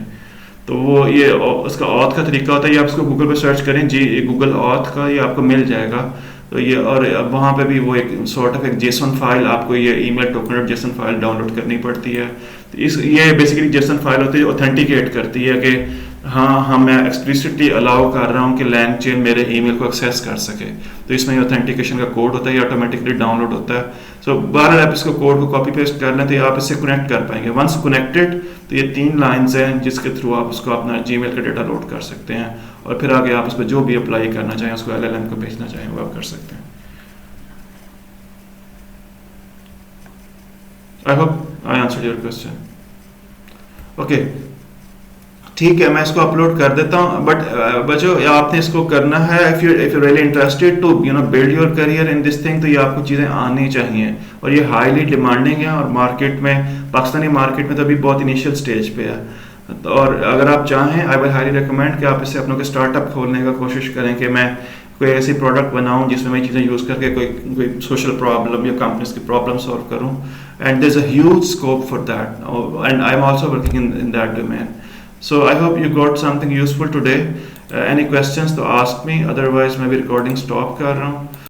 तो वो ये उसका ऑथ का तरीका होता है, ये आप उसको गूगल पे सर्च करें जी गूगल ऑथ का, ये आपको मिल जाएगा। तो ये और वहाँ पे भी वो एक सॉर्ट ऑफ एक जेसन फाइल, आपको ये email token JSON file download करनी पड़ती है। तो ये बेसिकली जेसन फाइल होती है जो ऑथेंटिकेट करती है कि हाँ मैं एक्सप्लिसिटली अलाउ कर रहा हूँ कि लैंगचेन मेरे ईमेल को एक्सेस कर सके। तो इसमें ऑथेंटिकेशन का कोड होता है, ये ऑटोमेटिकली डाउनलोड होता है। सो बार आप इसको कोड को कॉपी पेस्ट कर लें तो आप इससे कनेक्ट कर पाएंगे। वंस कनेक्टेड तो ये 3 लाइंस हैं जिसके थ्रू आप उसको अपना जीमेल का डेटा लोड कर सकते हैं, और फिर आगे आप उस पर जो भी अप्लाई करना चाहें, उसको LLM को भेजना चाहें, वो आप कर सकते हैं। I hope I answered your question. Okay, ठीक है, मैं इसको अपलोड कर देता हूँ। बट बच्चों आपने इसको करना है, if you really interested to build your career in this thing, तो ये आपको चीज़ें आनी चाहिए। और ये हाईली डिमांडिंग है, और मार्केट में, पाकिस्तानी मार्केट में तो अभी बहुत इनिशियल स्टेज पे है। तो और अगर आप चाहें, आई विल हाईली रिकमेंड कि आप इससे अपनों के स्टार्टअप खोलने का कोशिश करें कि मैं कोई ऐसी प्रोडक्ट बनाऊं जिसमें मैं चीज़ें यूज़ करके कोई सोशल प्रॉब्लम या कंपनीज की प्रॉब्लम सॉल्व करूं। And there is a huge scope for that, and I am also working in that domain. So I hope you got something useful today. Any questions तो ask me, otherwise मैं भी recording stop कर रहा हूँ।